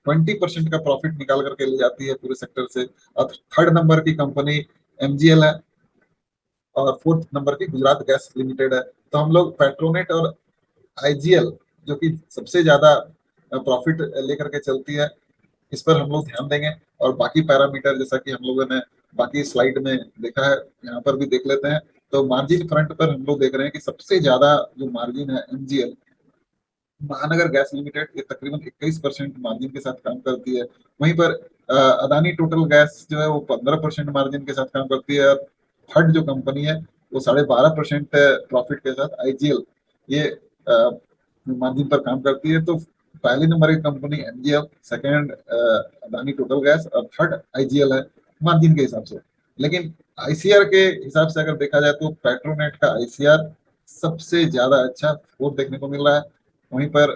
20% का प्रॉफिट निकाल करके ले जाती है पूरे सेक्टर से। और थर्ड नंबर की कंपनी एमजीएल है और फोर्थ नंबर की गुजरात गैस लिमिटेड है। तो हम लोग पेट्रोनेट और आईजीएल जो कि सबसे ज्यादा प्रॉफिट लेकर के चलती है इस पर हम लोग ध्यान देंगे। और बाकी पैरामीटर जैसा कि हम लोगों ने बाकी स्लाइड में देखा है यहाँ पर भी देख लेते हैं। तो मार्जिन फ्रंट पर हम लोग देख रहे हैं कि सबसे ज्यादा जो मार्जिन है एमजीएल महानगर गैस लिमिटेड ये तकरीबन 21% मार्जिन के साथ काम करती है। वहीं पर अदानी टोटल गैस जो है वो 15% मार्जिन के साथ काम करती है। और थर्ड जो कंपनी है वो 12.5% प्रॉफिट के साथ आईजीएल ये मार्जिन पर काम करती है। तो पहले नंबर की company MGL, second Adani total gas और थर्ड आईजीएल है मार्जिन के हिसाब से। लेकिन आईसीआर के हिसाब से अगर देखा जाए तो पेट्रोनेट का आईसीआर सबसे ज्यादा अच्छा 4 देखने को मिल रहा है। वहीं पर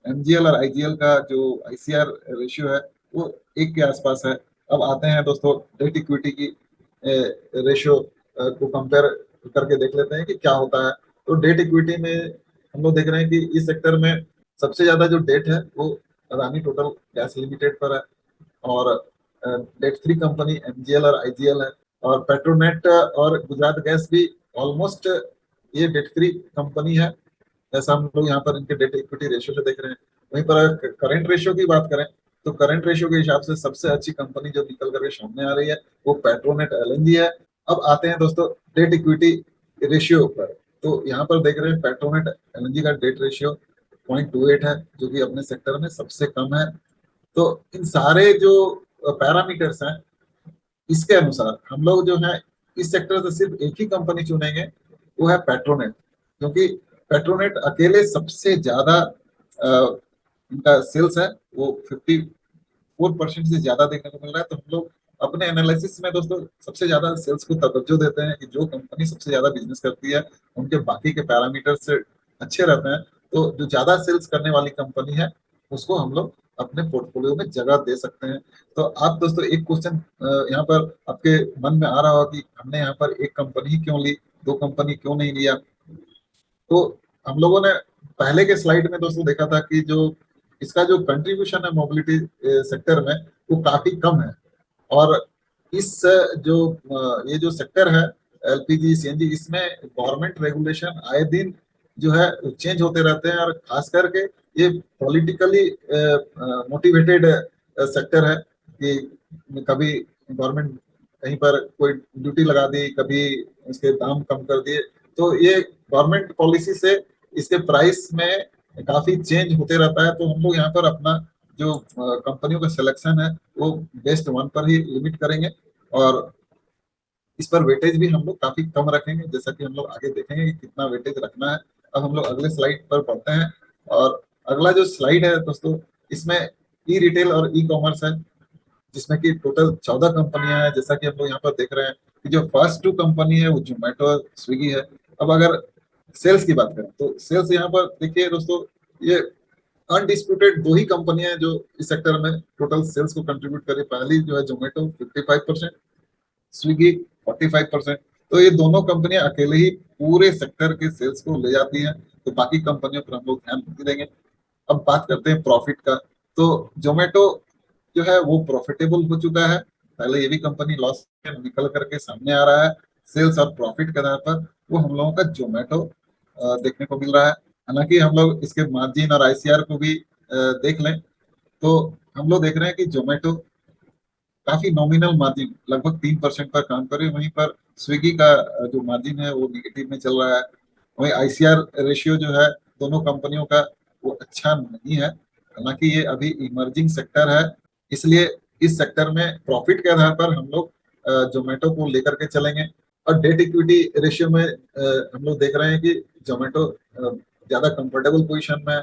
एमजीएल और आईजीएल का जो आईसीआर रेशियो है वो 1 के आसपास है। अब आते हैं दोस्तों डेट इक्विटी की रेशियो को कंपेयर करके देख लेते हैं कि क्या होता है। तो डेट इक्विटी में हम लोग देख रहे हैं कि इस सेक्टर में सबसे ज्यादा जो डेट है वो अदानी टोटल गैस लिमिटेड पर है और डेट फ्री कंपनी एमजीएल और आईजीएल है। और पेट्रोनेट और गुजरात गैस भी ऑलमोस्ट ये डेट फ्री कंपनी है जैसा हम लोग यहाँ पर इनके डेट इक्विटी रेशियो से देख रहे हैं। वहीं पर अगर करंट रेशियो की बात करें तो करंट रेशियो के हिसाब से सबसे अच्छी कंपनी जो निकल करके सामने आ रही है वो पेट्रोनेट एलएनजी है। अब आते हैं दोस्तों डेट इक्विटी रेशियो पर। तो यहाँ पर देख रहे हैं पेट्रोनेट एलएनजी का डेट रेशियो 0.28 है जो कि अपने सेक्टर में सबसे कम है। तो इन सारे जो पैरामीटर्स हैं इसके अनुसार हम लोग जो है इस सेक्टर से सिर्फ एक ही कंपनी चुनेंगे वो है पेट्रोनेट। क्योंकि पेट्रोनेट अकेले सबसे ज्यादा इनका सेल्स है वो 54% से ज्यादा देखने को मिल रहा है। तो हम लोग अपने एनालिसिस में दोस्तों सबसे ज्यादा सेल्स को तवज्जो देते हैं कि जो कंपनी सबसे ज्यादा बिजनेस करती है उनके बाकी के पैरामीटर से अच्छे रहते हैं। तो जो ज्यादा सेल्स करने वाली कंपनी है उसको हम लोग अपने पोर्टफोलियो में जगह दे सकते हैं। तो आप दोस्तों एक क्वेश्चन यहाँ पर आपके मन में आ रहा होगा कि हमने यहाँ पर एक कंपनी ही क्यों ली, 2 कंपनी क्यों नहीं लिया। तो हम लोगों ने पहले के स्लाइड में दोस्तों देखा था कि जो इसका जो कंट्रीब्यूशन है मोबिलिटी सेक्टर में वो काफी कम है। और इस जो ये जो सेक्टर है एलपीजी सीएनजी इसमें गवर्नमेंट रेगुलेशन आए दिन जो है चेंज होते रहते हैं और खास करके ये पॉलिटिकली मोटिवेटेड सेक्टर है कि कभी गवर्नमेंट कहीं पर कोई ड्यूटी लगा दी, कभी इसके दाम कम कर दिए। तो ये गवर्नमेंट पॉलिसी से इसके प्राइस में काफी चेंज होते रहता है। तो हम लोग यहाँ पर अपना जो कंपनियों का सिलेक्शन है वो बेस्ट वन पर ही लिमिट करेंगे और इस पर वेटेज भी हम लोग काफी कम रखेंगे जैसा कि हम लोग आगे देखेंगे कि कितना वेटेज रखना है। अब हम लोग अगले स्लाइड पर पढ़ते हैं। और अगला जो स्लाइड है दोस्तों इसमें ई रिटेल और ई कॉमर्स है जिसमें कि टोटल 14 कंपनियां हैं जैसा कि हम लोग यहाँ पर देख रहे हैं कि जो फर्स्ट 2 कंपनी है वो जोमेटो स्विगी है। अब अगर सेल्स की बात करें तो सेल्स यहाँ पर देखिए दोस्तों ये अनडिस्प्यूटेड दो ही कंपनियां हैं जो इस सेक्टर में टोटल सेल्स को कंट्रीब्यूट करी। पहली जो है जोमेटो 55%, स्विगी 45%। तो ये दोनों कंपनियां अकेले ही पूरे सेक्टर के सेल्स को ले जाती हैं, तो बाकी कंपनियों पर हम लोग ध्यान नहीं देंगे। अब बात करते हैं प्रॉफिट का। तो जोमेटो जो है वो प्रॉफिटेबल हो चुका है। पहले ये भी कंपनी लॉस में निकल करके सामने आ रहा है। सेल्स और प्रॉफिट के आधार पर वो हम लोगों का जोमेटो देखने को मिल रहा है। हालांकि हम लोग इसके मार्जिन और आईसीआर को भी देख लें तो हम लोग देख रहे हैं कि जोमेटो काफी नॉमिनल मार्जिन लगभग 3% पर काम करे। वहीं पर स्विगी का जो मार्जिन है वो निगेटिव में चल रहा है। वहीं आईसीआर रेशियो जो है दोनों कंपनियों का वो अच्छा नहीं है। हालांकि ये अभी इमर्जिंग सेक्टर है, इसलिए इस सेक्टर में प्रॉफिट के आधार पर हम लोग जोमेटो को लेकर के चलेंगे। और डेट इक्विटी रेशियो में हम लोग देख रहे हैं कि जोमेटो ज्यादा कंफर्टेबल पोजीशन में है।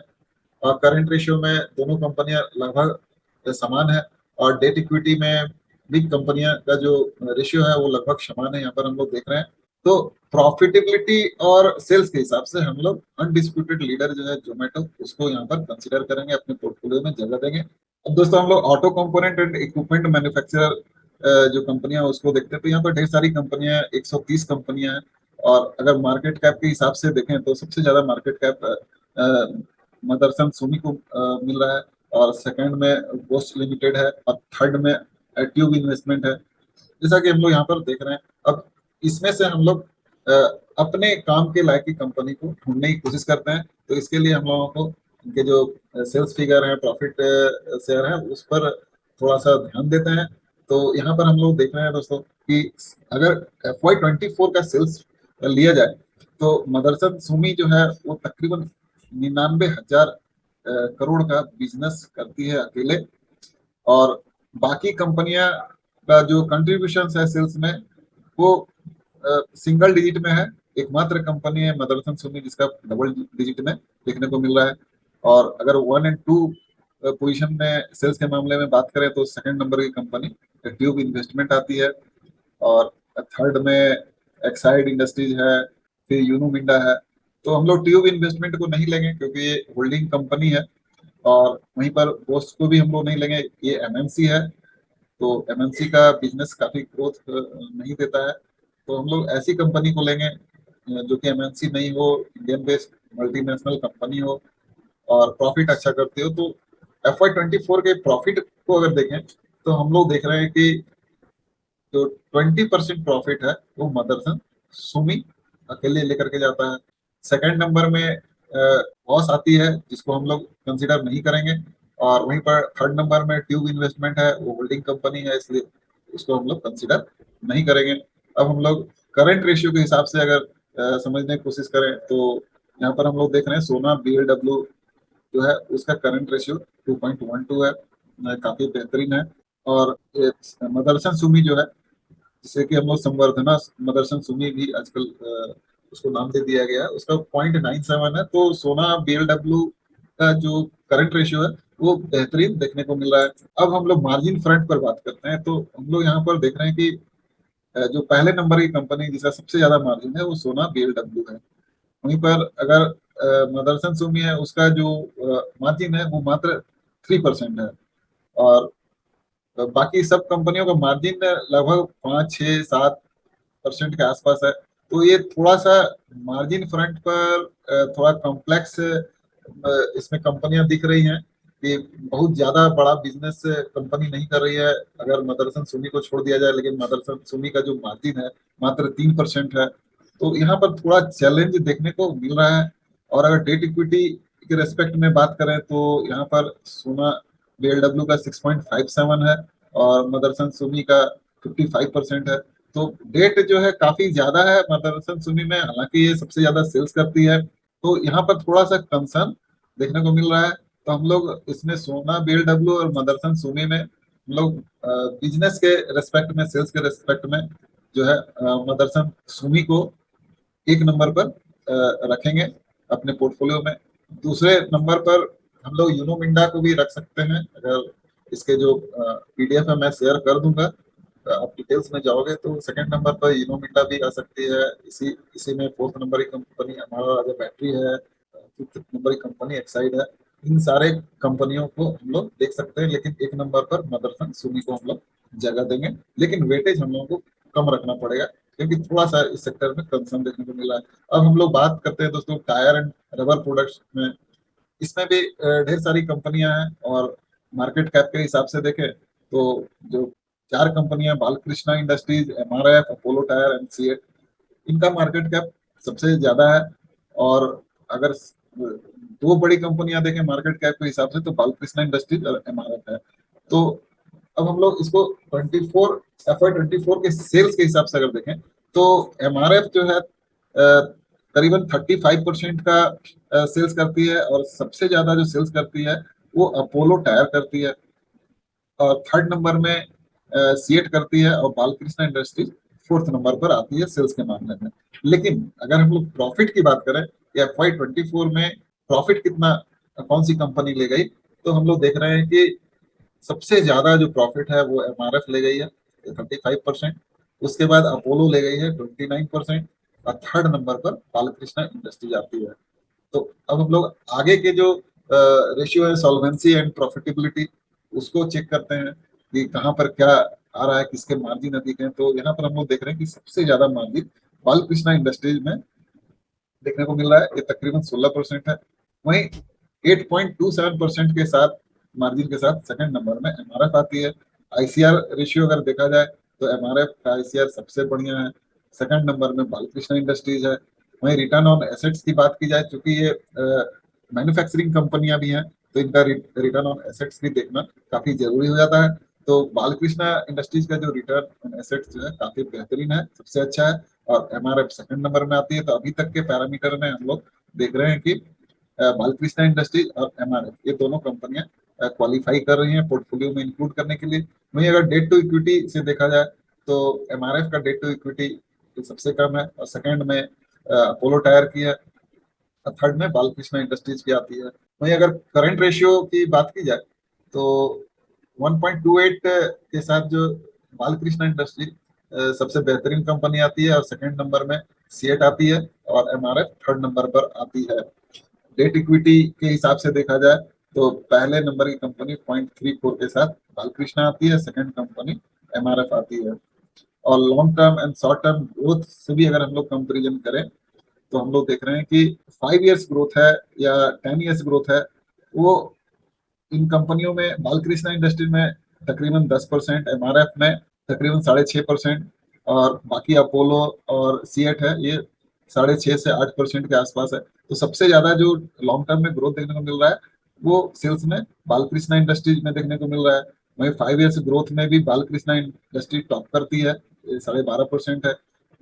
और करंट रेशियो में दोनों कंपनियां लगभग समान है। और डेट इक्विटी में भी कंपनियां का जो रेशियो है वो लगभग समान है, यहाँ पर हम लोग देख रहे हैं। तो प्रॉफिटेबिलिटी और सेल्स के हिसाब से हम लोग अनडिस्प्यूटेड लीडर जो है जोमेटो उसको यहाँ पर कंसिडर करेंगे, अपने पोर्टफोलियो में जगह देंगे। अब दोस्तों हम लोग auto component and equipment manufacturer जो कंपनियां उसको देखते हैं, तो यहाँ पर ढेर सारी कंपनियां हैं, 130 कंपनियां हैं। और अगर मार्केट कैप के हिसाब से देखें तो सबसे ज्यादा मार्केट कैप मदरसन सुमी को मिल रहा है। और सेकंड में बोस्ट लिमिटेड है और थर्ड में ट्यूब इन्वेस्टमेंट है, जैसा कि हम लोग यहाँ पर देख रहे हैं। अब इसमें से हम लोग अ, अपने काम के लायक की कंपनी को ढूंढने की कोशिश करते हैं। तो इसके लिए हम लोगों को इनके जो सेल्स फिगर है, प्रॉफिट शेयर है, उस पर थोड़ा सा ध्यान देते हैं। तो यहाँ पर हम लोग देख रहे हैं दोस्तों कि अगर FY24 का सेल्स लिया जाए तो मदरसन सुमी जो है वो तकरीबन 99,000 करोड़ का बिजनेस करती है अकेले। और बाकी कंपनियां का जो कंट्रीब्यूशन है सेल्स में वो सिंगल डिजिट में है। एकमात्र कंपनी है मदरसन सुमी जिसका डबल डिजिट में देखने को मिल रहा है। और अगर 1 और 2 पोजीशन में सेल्स के मामले में बात करें तो सेकंड नंबर की कंपनी ट्यूब इन्वेस्टमेंट आती है। और थर्ड में एक्साइड इंडस्ट्रीज है, फिर यूनो मिंडा है। तो हम लोग ट्यूब इन्वेस्टमेंट को नहीं लेंगे क्योंकि ये होल्डिंग कंपनी है। और वहीं पर बोस्ट को भी हम लोग नहीं लेंगे, ये एमएनसी है। तो एमएनसी का बिजनेस काफी ग्रोथ नहीं देता है। तो हम लोग ऐसी कंपनी को लेंगे जो कि एमएनसी नहीं हो, इंडियन बेस्ड मल्टीनेशनल कंपनी हो और प्रॉफिट अच्छा करती हो। तो FY24 के प्रॉफिट को अगर देखें तो हम लोग देख रहे हैं कि जो 20% प्रॉफिट है वो मदरसन सुमी अकेले लेकर के जाता है। सेकंड नंबर में बॉस आती है जिसको हम लोग कंसिडर नहीं करेंगे। और वहीं पर थर्ड नंबर में ट्यूब इन्वेस्टमेंट है, वो होल्डिंग कंपनी है, इसलिए उसको हम लोग कंसिडर नहीं करेंगे। अब हम लोग करंट रेशियो के हिसाब से अगर समझने की कोशिश करें तो यहाँ पर हम लोग देख रहे हैं सोना BLW जो है उसका करंट रेशियो 2.12 है, काफी बेहतरीन है। और मदरसन सुमी जो है जिसे कि हम लोग संवर्धना मदरसन सुमी भी आजकल उसको नाम दे दिया गया है, उसका 0.97 है। तो सोना BLW का जो करंट रेशियो है वो बेहतरीन देखने को मिल रहा है। अब हम लोग मार्जिन फ्रंट पर बात करते हैं तो हम लोग यहाँ पर देख रहे हैं कि जो पहले नंबर की कंपनी जिसका सबसे ज्यादा मार्जिन है वो सोना BLW है। वहीं पर अगर मदरसन सुमी है उसका जो मार्जिन है वो मात्र 3% है। और बाकी सब कंपनियों का मार्जिन लगभग 5, 6, 7% के आसपास है। तो ये थोड़ा सा मार्जिन फ्रंट पर थोड़ा कॉम्प्लेक्स इसमें कंपनियां दिख रही हैं कि बहुत ज्यादा बड़ा बिजनेस कंपनी नहीं कर रही है अगर मदरसन सुमी को छोड़ दिया जाए। लेकिन मदरसन सुमी का जो मार्जिन है मात्र 3% है। तो यहाँ पर थोड़ा चैलेंज देखने को मिल रहा है। और अगर डेट इक्विटी के रेस्पेक्ट में बात करें तो यहाँ पर सोना BLW का 6.57 है और मदरसन सुमी का 55% है। तो डेट जो है काफी ज्यादा है मदरसन सुमी में, हालांकि ये सबसे ज्यादा सेल्स करती है। तो यहाँ पर थोड़ा सा कंसर्न देखने को मिल रहा है। तो हम लोग इसमें सोना BLW और मदरसन सुमी में हम लोग बिजनेस के रेस्पेक्ट में, सेल्स के रेस्पेक्ट में जो है मदरसन सुमी को एक नंबर पर रखेंगे अपने पोर्टफोलियो में। दूसरे नंबर पर हम लोग यूनो मिंडा को भी रख सकते हैं। अगर इसके जो PDF है मैं शेयर कर दूंगा, आप डिटेल्स में जाओगे तो सेकंड नंबर पर यूनो मिंडा भी आ सकती है। इसी इसी में फोर्थ नंबर की कंपनी हमारा राजा बैटरी है, फिफ्थ नंबर की कंपनी एक्साइड है। इन सारे कंपनियों को हम लोग देख सकते हैं, लेकिन एक नंबर पर मदरसन सुमी को हम लोग जगह देंगे, लेकिन वेटेज हम लोगों को कम रखना पड़ेगा क्योंकि थोड़ा सा इस सेक्टर में कंसर्न देखने को मिला है। अब हम लोग बात करते हैं दोस्तों टायर एंड रबर प्रोडक्ट्स में। इसमें भी ढेर सारी कंपनियां हैं और मार्केट कैप के हिसाब से देखें तो जो चार कंपनियां Balkrishna industries, MRF, Apollo tyre and CEAT, इनका मार्केट कैप सबसे ज्यादा है। और अगर दो बड़ी कंपनियां देखें मार्केट कैप के हिसाब से तो बालकृष्णा इंडस्ट्रीज और एमआरएफ है। तो अब हम लोग इसको 24 FY 24 के सेल्स के हिसाब से अगर देखें तो एमआरएफ जो है करीबन 35% का सेल्स करती है, और सबसे ज्यादा जो सेल्स करती है वो अपोलो टायर करती है, और थर्ड नंबर में सीएट करती है, और बालकृष्णा इंडस्ट्रीज फोर्थ नंबर पर आती है सेल्स के मामले में। लेकिन अगर हम लोग प्रॉफिट की बात करें FY 24 में प्रॉफिट कितना कौन सी कंपनी ले गई, तो हम लोग देख रहे हैं कि सबसे ज्यादा जो प्रॉफिट है वो एमआरएफ ले गई है 35%, उसके बाद अपोलो ले गई है 29%, और थर्ड नंबर पर बालकृष्णा इंडस्ट्रीज आती है। तो अब हम लोग आगे के जो रेशियो है सॉल्वेंसी एंड प्रॉफिटेबिलिटी उसको चेक करते हैं कि कहाँ पर क्या आ रहा है, किसके मार्जिन अधिक है। तो यहाँ पर हम लोग देख रहे हैं कि सबसे ज्यादा मार्जिन बालकृष्णा इंडस्ट्रीज में देखने को मिल रहा है, ये तकरीबन 16% है। वहीं 8.27% के साथ मार्जिन के साथ सेकंड नंबर में एमआरएफ आती है। आईसीआर रेशियो अगर देखा जाए तो एमआरएफ का आईसीआर सबसे बढ़िया है, सेकंड नंबर में बालकृष्णा इंडस्ट्रीज है। वहीं रिटर्न ऑन एसेट्स की बात की जाए, चूंकि ये मैन्युफैक्चरिंग कंपनियां भी हैं तो इनका रिटर्न ऑन एसेट्स भी देखना काफी जरूरी हो जाता है। तो बालकृष्णा इंडस्ट्रीज का जो रिटर्न ऑन एसेट्स जो है काफी बेहतरीन है, सबसे अच्छा है, और एमआरएफ सेकंड नंबर में आती है। तो अभी तक के पैरामीटर में हम लोग देख रहे हैं कि बालकृष्णा इंडस्ट्रीज और एमआरएफ ये दोनों कंपनियां क्वालिफाई कर रही हैं पोर्टफोलियो में इंक्लूड करने के लिए। वहीं अगर डेट टू इक्विटी से देखा जाए तो एमआरएफ का डेट टू इक्विटी सबसे कम है, और सेकंड में अपोलो टायर की है, और थर्ड में बालकृष्णा इंडस्ट्रीज की आती है। वहीं अगर करंट रेशियो की बात की जाए तो 1.28 के साथ जो बालकृष्णा इंडस्ट्री सबसे बेहतरीन कंपनी आती है, और सेकंड नंबर में सीएट आती है, और एमआरएफ थर्ड नंबर पर आती है। डेट इक्विटी के हिसाब से देखा जाए तो पहले नंबर की कंपनी 0.34 के साथ बालकृष्णा आती है, सेकंड कंपनी एमआरएफ आती है। और long term and short term growth से भी अगर हम लोग कंपेरिजन करें तो हम लोग देख रहे हैं कि 5 years ग्रोथ है या 10 years ग्रोथ है, वो इन कंपनियों में बालकृष्णा इंडस्ट्री में तकरीबन 10%, एमआरएफ में तकरीबन 6.5%, और बाकी अपोलो और सीएट है ये 6.5 से 8% के आसपास है। तो सबसे ज्यादा जो लॉन्ग टर्म में ग्रोथ देखने को मिल रहा है वो सेल्स में बालकृष्णा इंडस्ट्रीज में देखने को मिल रहा है। वहीं 5 years ग्रोथ में भी बालकृष्णा इंडस्ट्री टॉप करती है, 12.5% है।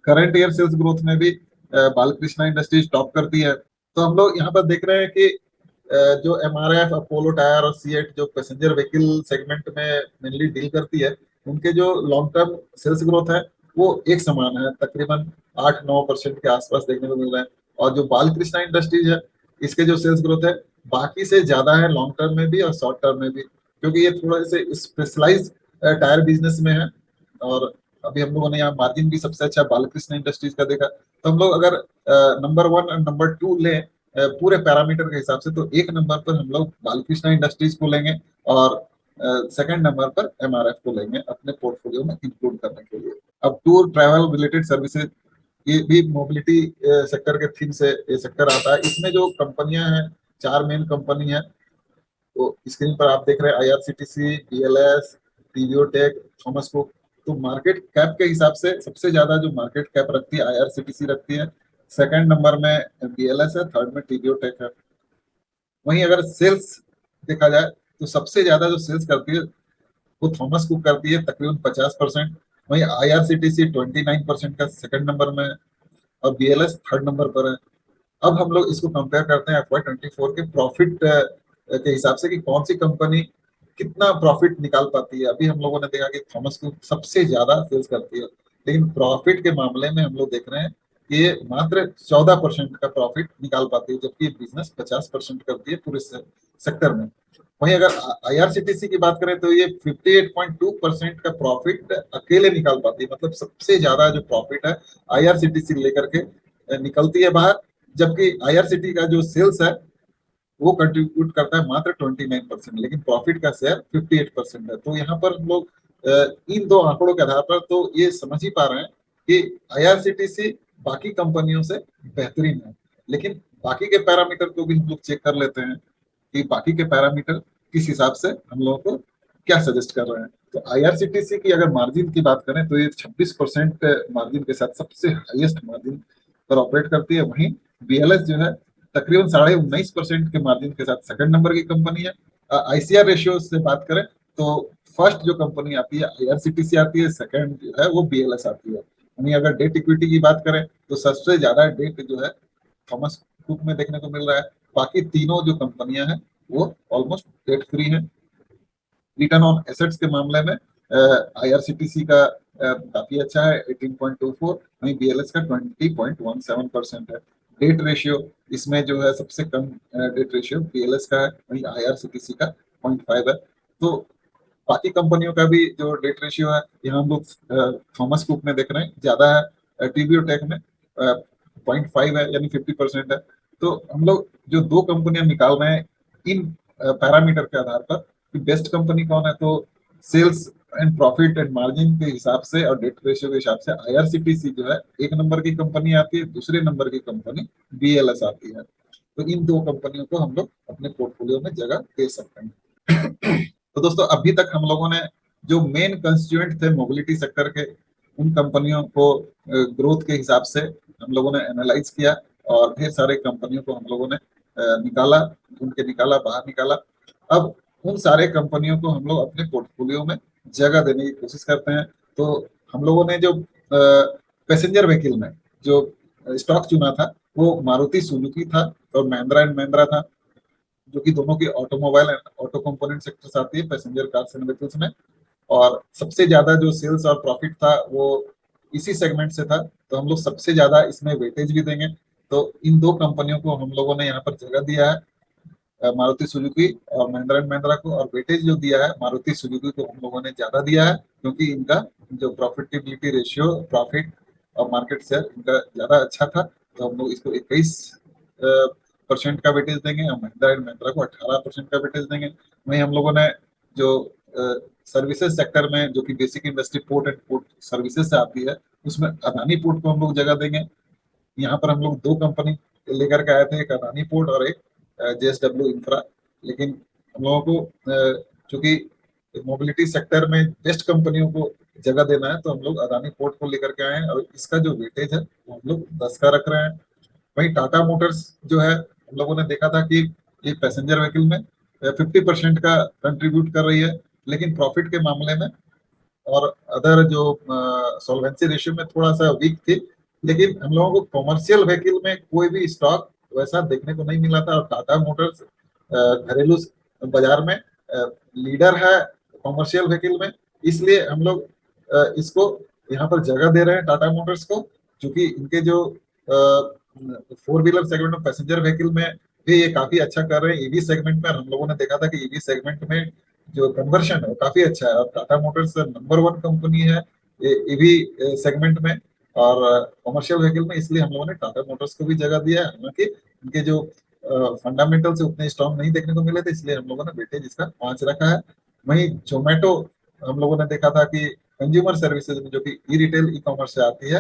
करंट ईयर सेल्स ग्रोथ में भी बालकृष्णा इंडस्ट्रीज टॉप करती है। तो हम लोग यहाँ पर देख रहे हैं कि जो एमआरएफ, अपोलो टायर और सीएट जो पैसेंजर व्हीकल सेगमेंट में मेनली डील करती है, उनके जो लॉन्ग टर्म सेल्स ग्रोथ है वो एक समान है, तकरीबन 8-9% के आसपास देखने को मिल रहा है। और जो बालकृष्णा इंडस्ट्रीज है इसके जो सेल्स ग्रोथ है बाकी से ज्यादा है लॉन्ग टर्म में भी और शॉर्ट टर्म में भी, क्योंकि ये थोड़ा से स्पेशलाइज टायर बिजनेस में है। और अभी हम लोगों ने यहाँ मार्जिन भी सबसे अच्छा बालकृष्ण इंडस्ट्रीज का देखा। तो हम लोग अगर नंबर 1 और नंबर 2 ले पूरे पैरामीटर के हिसाब से, तो एक नंबर पर हम लोग बालकृष्ण इंडस्ट्रीज को लेंगे, और सेकंड नंबर पर एमआरएफ को लेंगे अपने पोर्टफोलियो में इंक्लूड करने के लिए। अब टूर ट्रैवल रिलेटेड सर्विसेज ये भी मोबिलिटी सेक्टर के थीम से ये सेक्टर आता है। इसमें जो कंपनियां हैं, चार मेन कंपनी है, तो स्क्रीन पर आप देख रहे हैं IRCTC, BLS, TVO tech, Thomas Cook. तो मार्केट कैप के हिसाब से सबसे ज्यादा जो मार्केट कैप रखती है आईआरसीटीसी रखती है, सेकंड नंबर में बीएलएस है, थर्ड में टीवीओ टेक है। वहीं अगर सेल्स देखा जाए तो सबसे ज्यादा जो सेल्स करती है वो थॉमस कुक करती है, तकरीबन 50%। वहीं आईआरसीटीसी 29% का सेकंड नंबर में है, और बीएलएस थर्ड नंबर पर है। अब हम लोग इसको कंपेयर करते हैं FY 24 के प्रॉफिट के हिसाब से कि कौन सी कंपनी कितना प्रॉफिट निकाल पाती है। अभी हम लोगों ने देखा कि थॉमस कुक सबसे ज्यादा सेल्स करती है, लेकिन प्रॉफिट के मामले में हम लोग देख रहे हैं कि ये मात्र 14% का प्रॉफिट निकाल पाती है, जबकि बिजनेस 50% करती है पूरे सेक्टर में। वहीं अगर आईआरसीटीसी की बात करें तो ये 58.2% का प्रॉफिट अकेले निकाल पाती है, मतलब सबसे ज्यादा जो प्रॉफिट है आईआरसीटीसी लेकर के निकलती है बाहर। जबकि आईआरसीटी का जो सेल्स है वो कंट्रीब्यूट करता है मात्र 29%, लेकिन प्रॉफिट का शेयर 58% है। तो यहाँ पर हम लोग इन दो आंकड़ों के आधार पर तो ये समझ ही पा रहे हैं कि आईआरसीटीसी बाकी कंपनियों से बेहतरीन है। लेकिन बाकी के पैरामीटर को भी हम लोग चेक कर लेते हैं कि बाकी के पैरामीटर किस हिसाब से हम लोगों को क्या सजेस्ट कर रहे हैं। तो आईआरसीटीसी की अगर मार्जिन की बात करें तो ये 26% मार्जिन के साथ सबसे हाईएस्ट मार्जिन पर ऑपरेट करती है। वहीं बीएलएस जो है तकरीबन 19.5% के मार्जिन के साथ सेकंड नंबर की कंपनी है। आईसीआर रेशियो से बात करें तो फर्स्ट जो कंपनी आती है आईआरसीटीसी आती है, सेकंड जो है वो बीएलएस आती है। वहीं अगर डेट इक्विटी की बात करें तो सबसे ज्यादा डेट जो है थॉमस कुक में देखने को मिल रहा है। बाकी तीनों जो कंपनियां हैं वो ऑलमोस्ट डेट फ्री है। रिटर्न ऑन एसेट्स के मामले में आईआरसीटीसी का काफी अच्छा है 18.24, वहीं बीएलएस का 20.17% है। डेट रेशियो इसमें जो है सबसे कम डेट रेशियो बीएलएस का है, वहीं आईआरसीटीसी का 0.5 है। तो बाकी कंपनियों का भी जो डेट रेशियो है यहाँ हम लोग थॉमस कुक में देख रहे हैं ज्यादा है, टीवीओ टेक में 0.5 है यानी 50% है। तो हम लोग जो दो कंपनियां निकाल रहे हैं इन पैरामीटर के आधार पर कि बेस्ट कंपनी कौन है, तो sales and profit and margin के हिसाब से और डेट रेशियो के हिसाब से आईआरसीटीसी जो है एक नंबर की कंपनी आती है, दूसरे नंबर की कंपनी बीएलएस आती है। तो इन दो कंपनियों को हम लोग अपने पोर्टफोलियो में जगह दे सकते हैं। तो दोस्तों अभी तक हम लोगों ने जो मेन कंस्टिट्यूएंट थे मोबिलिटी सेक्टर के, उन कंपनियों को ग्रोथ के हिसाब से हम लोगों ने एनालाइज किया और ढेर सारे कंपनियों को हम लोगों ने निकाला, उनके निकाला, बाहर निकाला। अब उन सारे कंपनियों को हम लोग अपने पोर्टफोलियो में जगह देने की कोशिश करते हैं। तो हम लोगों ने जो पैसेंजर व्हीकल में जो स्टॉक चुना था वो मारुति सुजुकी था और महिंद्रा एंड महिंद्रा था, जो कि दोनों की automobile and auto component sectors आती है पैसेंजर कार्स एंड व्हीकल्स में। और सबसे ज्यादा जो सेल्स और प्रॉफिट था वो इसी सेगमेंट से था, तो हम लोग सबसे ज्यादा इसमें वेटेज भी देंगे। तो इन दो कंपनियों को हम लोगों ने यहाँ पर जगह दिया है, मारुति सुजुकी और महिंद्रा एंड महिंद्रा को। और वेटेज जो दिया है मारुति सुजुकी को हम लोगों ने ज्यादा दिया है, क्योंकि इनका जो प्रॉफिटेबिलिटी रेशियो, प्रॉफिट और मार्केट शेयर इनका ज्यादा अच्छा था। तो हम लोग इसको 21% का वेटेज देंगे और महिंद्रा एंड महिंद्रा को 18% का वेटेज देंगे। वहीं हम लोगों ने जो सर्विसेज सेक्टर में जो कि basic industry port and port services से आती है, उसमें अदानी पोर्ट को हम लोग जगह देंगे। यहाँ पर हम लोग दो कंपनी लेकर के आए थे, एक अदानी पोर्ट और एक जेएसडब्ल्यू इंफ्रा। लेकिन हम लोगों को चूंकि मोबिलिटी सेक्टर में बेस्ट कंपनियों को जगह देना है, तो हम लोग अदानी पोर्ट को लेकर के आए हैं और इसका जो वेटेज है वो हम लोग 10 का रख रहे हैं। वहीं टाटा मोटर्स जो है हम लोगों ने देखा था कि ये पैसेंजर व्हीकल में 50% का कंट्रीब्यूट कर रही है, लेकिन प्रॉफिट के मामले में और अदर जो सॉल्वेंसी रेशियो में थोड़ा सा वीक थी। लेकिन हम लोगों को कॉमर्शियल व्हीकल में कोई भी स्टॉक वैसा देखने को नहीं मिला था, और टाटा मोटर्स घरेलू बाजार में लीडर है कॉमर्शियल व्हीकल में। इसलिए हम लोग इसको यहाँ पर जगह दे रहे हैं टाटा मोटर्स को, क्योंकि इनके जो 4 व्हीलर सेगमेंट में पैसेंजर व्हीकल में भी ये काफी अच्छा कर रहे हैं। ईवी सेगमेंट में हम लोगों ने देखा था कि ईवी सेगमेंट में जो कन्वर्शन है वो काफी अच्छा है, और टाटा मोटर्स नंबर 1 कंपनी है ईवी सेगमेंट में और कॉमर्शियल व्हीकल में। इसलिए हम लोगों ने टाटा मोटर्स को भी जगह दिया है। हालांकि इनके जो फंडामेंटल से उतने स्ट्रॉन्ग नहीं देखने को मिले थे, इसलिए हम लोगों ने वेटेज इसका 5 रखा है। वहीं जोमेटो हम लोगों ने देखा था कि कंज्यूमर सर्विसेज में जो कि ई रिटेल ई कॉमर्स से आती है,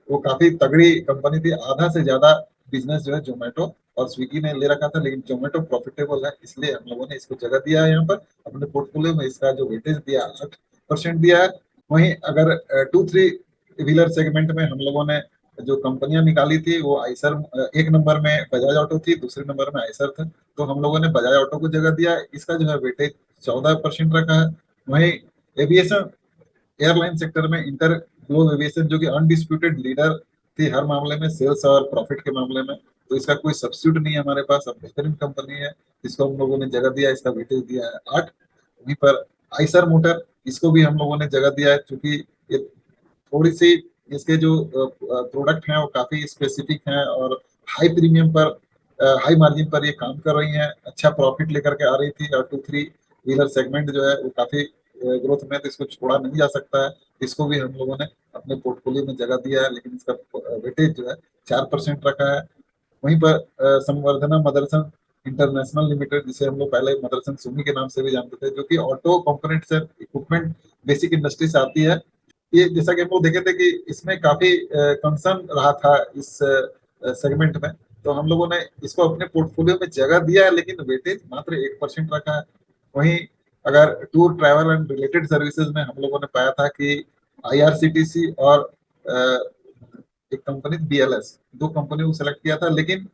वो काफी तगड़ी कंपनी थी। आधा से ज्यादा बिजनेस जो है जोमेटो और स्विगी ने ले रखा था, लेकिन जोमेटो प्रॉफिटेबल है, इसलिए हम लोगों ने इसको जगह दिया है यहाँ पर अपने पोर्टफोलियो में। इसका जो वेटेज दिया 8% दिया है। वहीं अगर 2-3 व्हीलर सेगमेंट में हम लोगों ने जो कंपनियां निकाली थी वो आइसर, एक नंबर में बजाज ऑटो थी, दूसरे नंबर में आइसर था, तो हम लोगों ने बजाज ऑटो को जगह दिया। इसका जो है वेटेज 14% रखा है। वहीं एविएशन एयरलाइन सेक्टर में इंटर ग्लोब एविएशन जो कि अनडिस्प्यूटेड लीडर थी हर मामले में, सेल्स और प्रॉफिट के मामले में, तो इसका कोई सब्स्टिट्यूट नहीं है हमारे पास, अब बेहतरीन कंपनी है, इसको हम लोगों ने जगह दिया। इसका वेटेज दिया है 8। वहीं पर आइसर मोटर, इसको भी हम लोगों ने जगह दिया है, क्योंकि ये थोड़ी सी इसके जो प्रोडक्ट हैं वो काफी स्पेसिफिक हैं और हाई प्रीमियम पर, हाई मार्जिन पर ये काम कर रही हैं, अच्छा प्रॉफिट लेकर के आ रही थी। और 2-3 व्हीलर सेगमेंट जो है वो काफी ग्रोथ में, तो इसको छोड़ा नहीं जा सकता है। इसको भी हम लोगों ने अपने पोर्टफोलियो में जगह दिया है, लेकिन इसका वेटेज जो है 4% रखा है। वहीं पर संवर्धना मदरसन इंटरनेशनल लिमिटेड, जिसे हम लोग पहले मदरसन सुमी के नाम से भी जानते थे, जो कि auto components and equipment basic industry से आती है। ये जैसा कि हम लोग देखे थे कि इसमें काफी कंसर्न रहा था इस सेगमेंट में, तो हम लोगों ने इसको अपने पोर्टफोलियो में जगह दिया है, लेकिन वेटेज मात्र 1% रखा है। वहीं अगर tour travel and related services में हम लोगों ने पाया था कि आईआरसीटीसी और एक कंपनी बीएलएस, दो कंपनी को सिलेक्ट किया था, लेकिन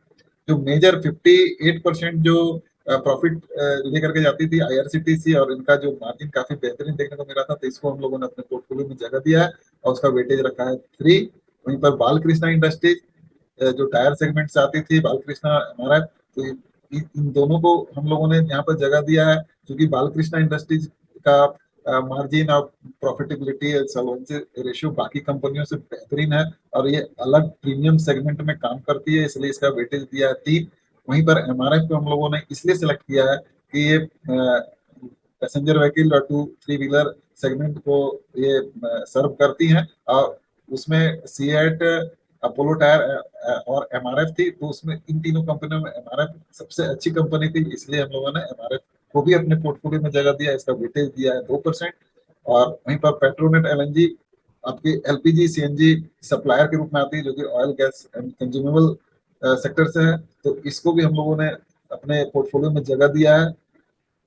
जो मेजर 58% जो प्रॉफिट लेकर के जाती थी आईआरसीटीसी, और इनका जो मार्जिन काफी बेहतरीन देखने को मिला था, तो इसको हम लोगों ने अपने पोर्टफोलियो में जगह दिया है और उसका वेटेज रखा है 3। वहीं पर बालकृष्णा इंडस्ट्रीज जो टायर सेगमेंट से आती थी, बालकृष्णा एमआरएफ, तो इन दोनों को हम लोगों ने यहाँ पर जगह दिया है, क्योंकि बालकृष्णा इंडस्ट्रीज का मार्जिन और प्रॉफिटेबिलिटी सॉल्वेंसी रेशियो बाकी कंपनियों से बेहतरीन है, और ये अलग प्रीमियम सेगमेंट में काम करती है, इसलिए इसका वेटेज दिया है 3। वहीं पर एमआरएफ को हम लोगों ने इसलिए सिलेक्ट किया है कि ये पैसेंजर व्हीकल और 2-3 व्हीलर सेगमेंट को ये सर्व करती हैं, और उसमें सीएट, अपोलो टायर और एमआरएफ थी, तो उसमें इन तीनों कंपनियों में एमआरएफ सबसे अच्छी कंपनी थी, इसलिए हम लोगों ने एमआरएफ को भी अपने पोर्टफोलियो में जगह दिया, इसका वेटेज दिया है 2%। और वहीं पर पेट्रोनेट एलएनजी आपकी एलपीजी सीएनजी सप्लायर के रूप में आती है, जो कि oil gas and consumable sector से है, तो इसको भी हम लोगों ने अपने पोर्टफोलियो में जगह दिया है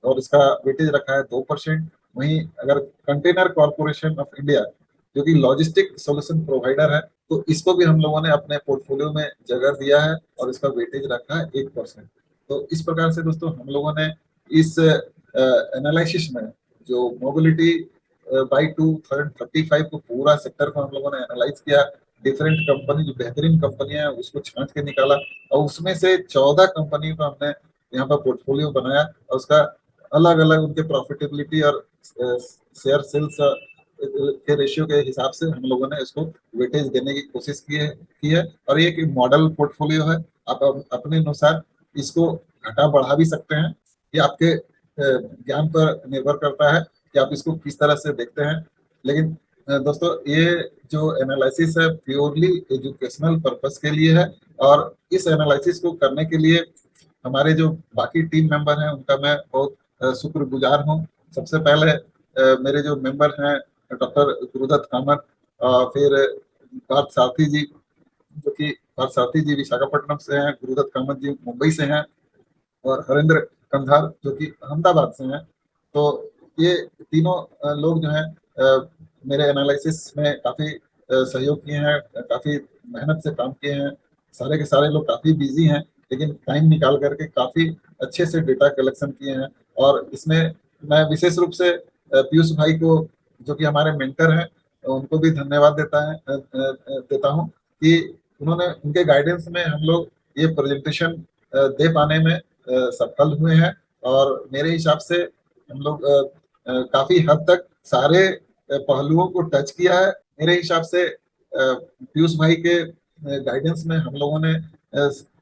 और इसका वेटेज रखा है 2%। वहीं अगर कंटेनर कॉर्पोरेशन ऑफ इंडिया, जो कि लॉजिस्टिक सॉल्यूशन प्रोवाइडर है, तो इसको भी हम लोगों ने अपने पोर्टफोलियो में जगह दिया है और इसका वेटेज रखा है 1%। तो इस प्रकार से दोस्तों हम लोगों ने इस एनालिसिस में जो मोबिलिटी बाई 2035 को पूरा सेक्टर को हम लोगों ने एनालाइज किया, डिफरेंट कंपनी जो बेहतरीन कंपनियां हैं उसको छांट के निकाला, और उसमें से 14 कंपनी को हमने यहाँ पर पोर्टफोलियो बनाया, और उसका अलग अलग उनके प्रॉफिटेबिलिटी और शेयर सेल्स के रेशियो के हिसाब से हम लोगों ने इसको वेटेज देने की कोशिश की है। और ये एक मॉडल पोर्टफोलियो है, आप अपने अनुसार इसको घटा बढ़ा भी सकते हैं, ये आपके ज्ञान पर निर्भर करता है कि आप इसको किस तरह से देखते हैं। लेकिन दोस्तों ये जो एनालिसिस है प्योरली एजुकेशनल पर्पस के लिए है, और इस एनालिसिस को करने के लिए हमारे जो बाकी टीम मेंबर हैं उनका मैं बहुत शुक्रगुजार हूँ। सबसे पहले मेरे जो मेंबर हैं डॉक्टर गुरुदत्त कामत, फिर पार्थ सारथी जी, जो कि पार्थ सारथी जी विशाखापट्टनम से हैं, गुरुदत्त कामत जी मुंबई से हैं, और हरेंद्र कंधार जो कि अहमदाबाद से हैं। तो ये तीनों लोग जो हैं मेरे एनालिसिस में काफी सहयोग किए हैं, काफी मेहनत से काम किए हैं। सारे के सारे लोग काफी बिजी हैं, लेकिन टाइम निकाल करके काफी अच्छे से डेटा कलेक्शन किए हैं। और इसमें मैं विशेष रूप से पीयूष भाई को, जो कि हमारे मेंटर हैं, उनको भी धन्यवाद देता हूँ कि उन्होंने, उनके गाइडेंस में हम लोग ये प्रेजेंटेशन दे पाने में सफल हुए हैं। और मेरे हिसाब से हम लोग काफी हद तक सारे पहलुओं को टच किया है। मेरे हिसाब से पीयूष भाई के गाइडेंस में हम लोगों ने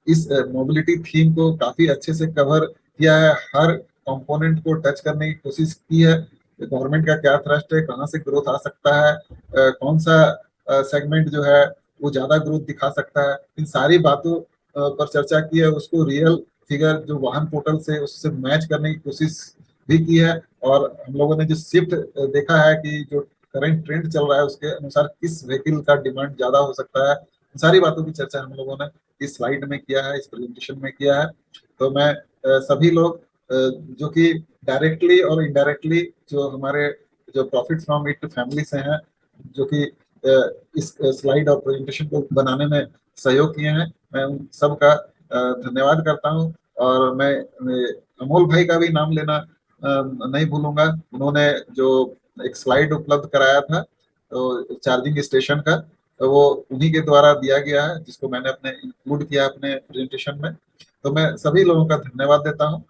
इस मोबिलिटी थीम को काफी अच्छे से कवर किया है, हर कंपोनेंट को टच करने की कोशिश की है। गवर्नमेंट का क्या थ्रस्ट है, कहाँ से ग्रोथ आ सकता है, कौन सा सेगमेंट जो है वो ज्यादा ग्रोथ दिखा सकता है, इन सारी बातों पर चर्चा की है। उसको रियल फिगर जो वाहन पोर्टल से उससे मैच करने की कोशिश भी की है, और हम लोगों ने जो शिफ्ट देखा है कि जो करंट ट्रेंड चल रहा है उसके अनुसार किस व्हीकल का डिमांड ज्यादा हो सकता है, इन सारी बातों की चर्चा हम लोगों ने इस स्लाइड में किया है, इस प्रेजेंटेशन में किया है। तो मैं सभी लोग जो कि डायरेक्टली और इनडायरेक्टली जो हमारे जो प्रॉफिट फ्रॉम इट फैमिली से हैं, जो कि इस स्लाइड और प्रेजेंटेशन को बनाने में सहयोग किए हैं, मैं उन सबका धन्यवाद करता हूं। और मैं अमोल भाई का भी नाम लेना नहीं भूलूंगा। उन्होंने जो एक स्लाइड उपलब्ध कराया था तो चार्जिंग स्टेशन का, तो वो उन्हीं के द्वारा दिया गया है, जिसको मैंने अपने इंक्लूड किया अपने प्रेजेंटेशन में। तो मैं सभी लोगों का धन्यवाद देता हूं।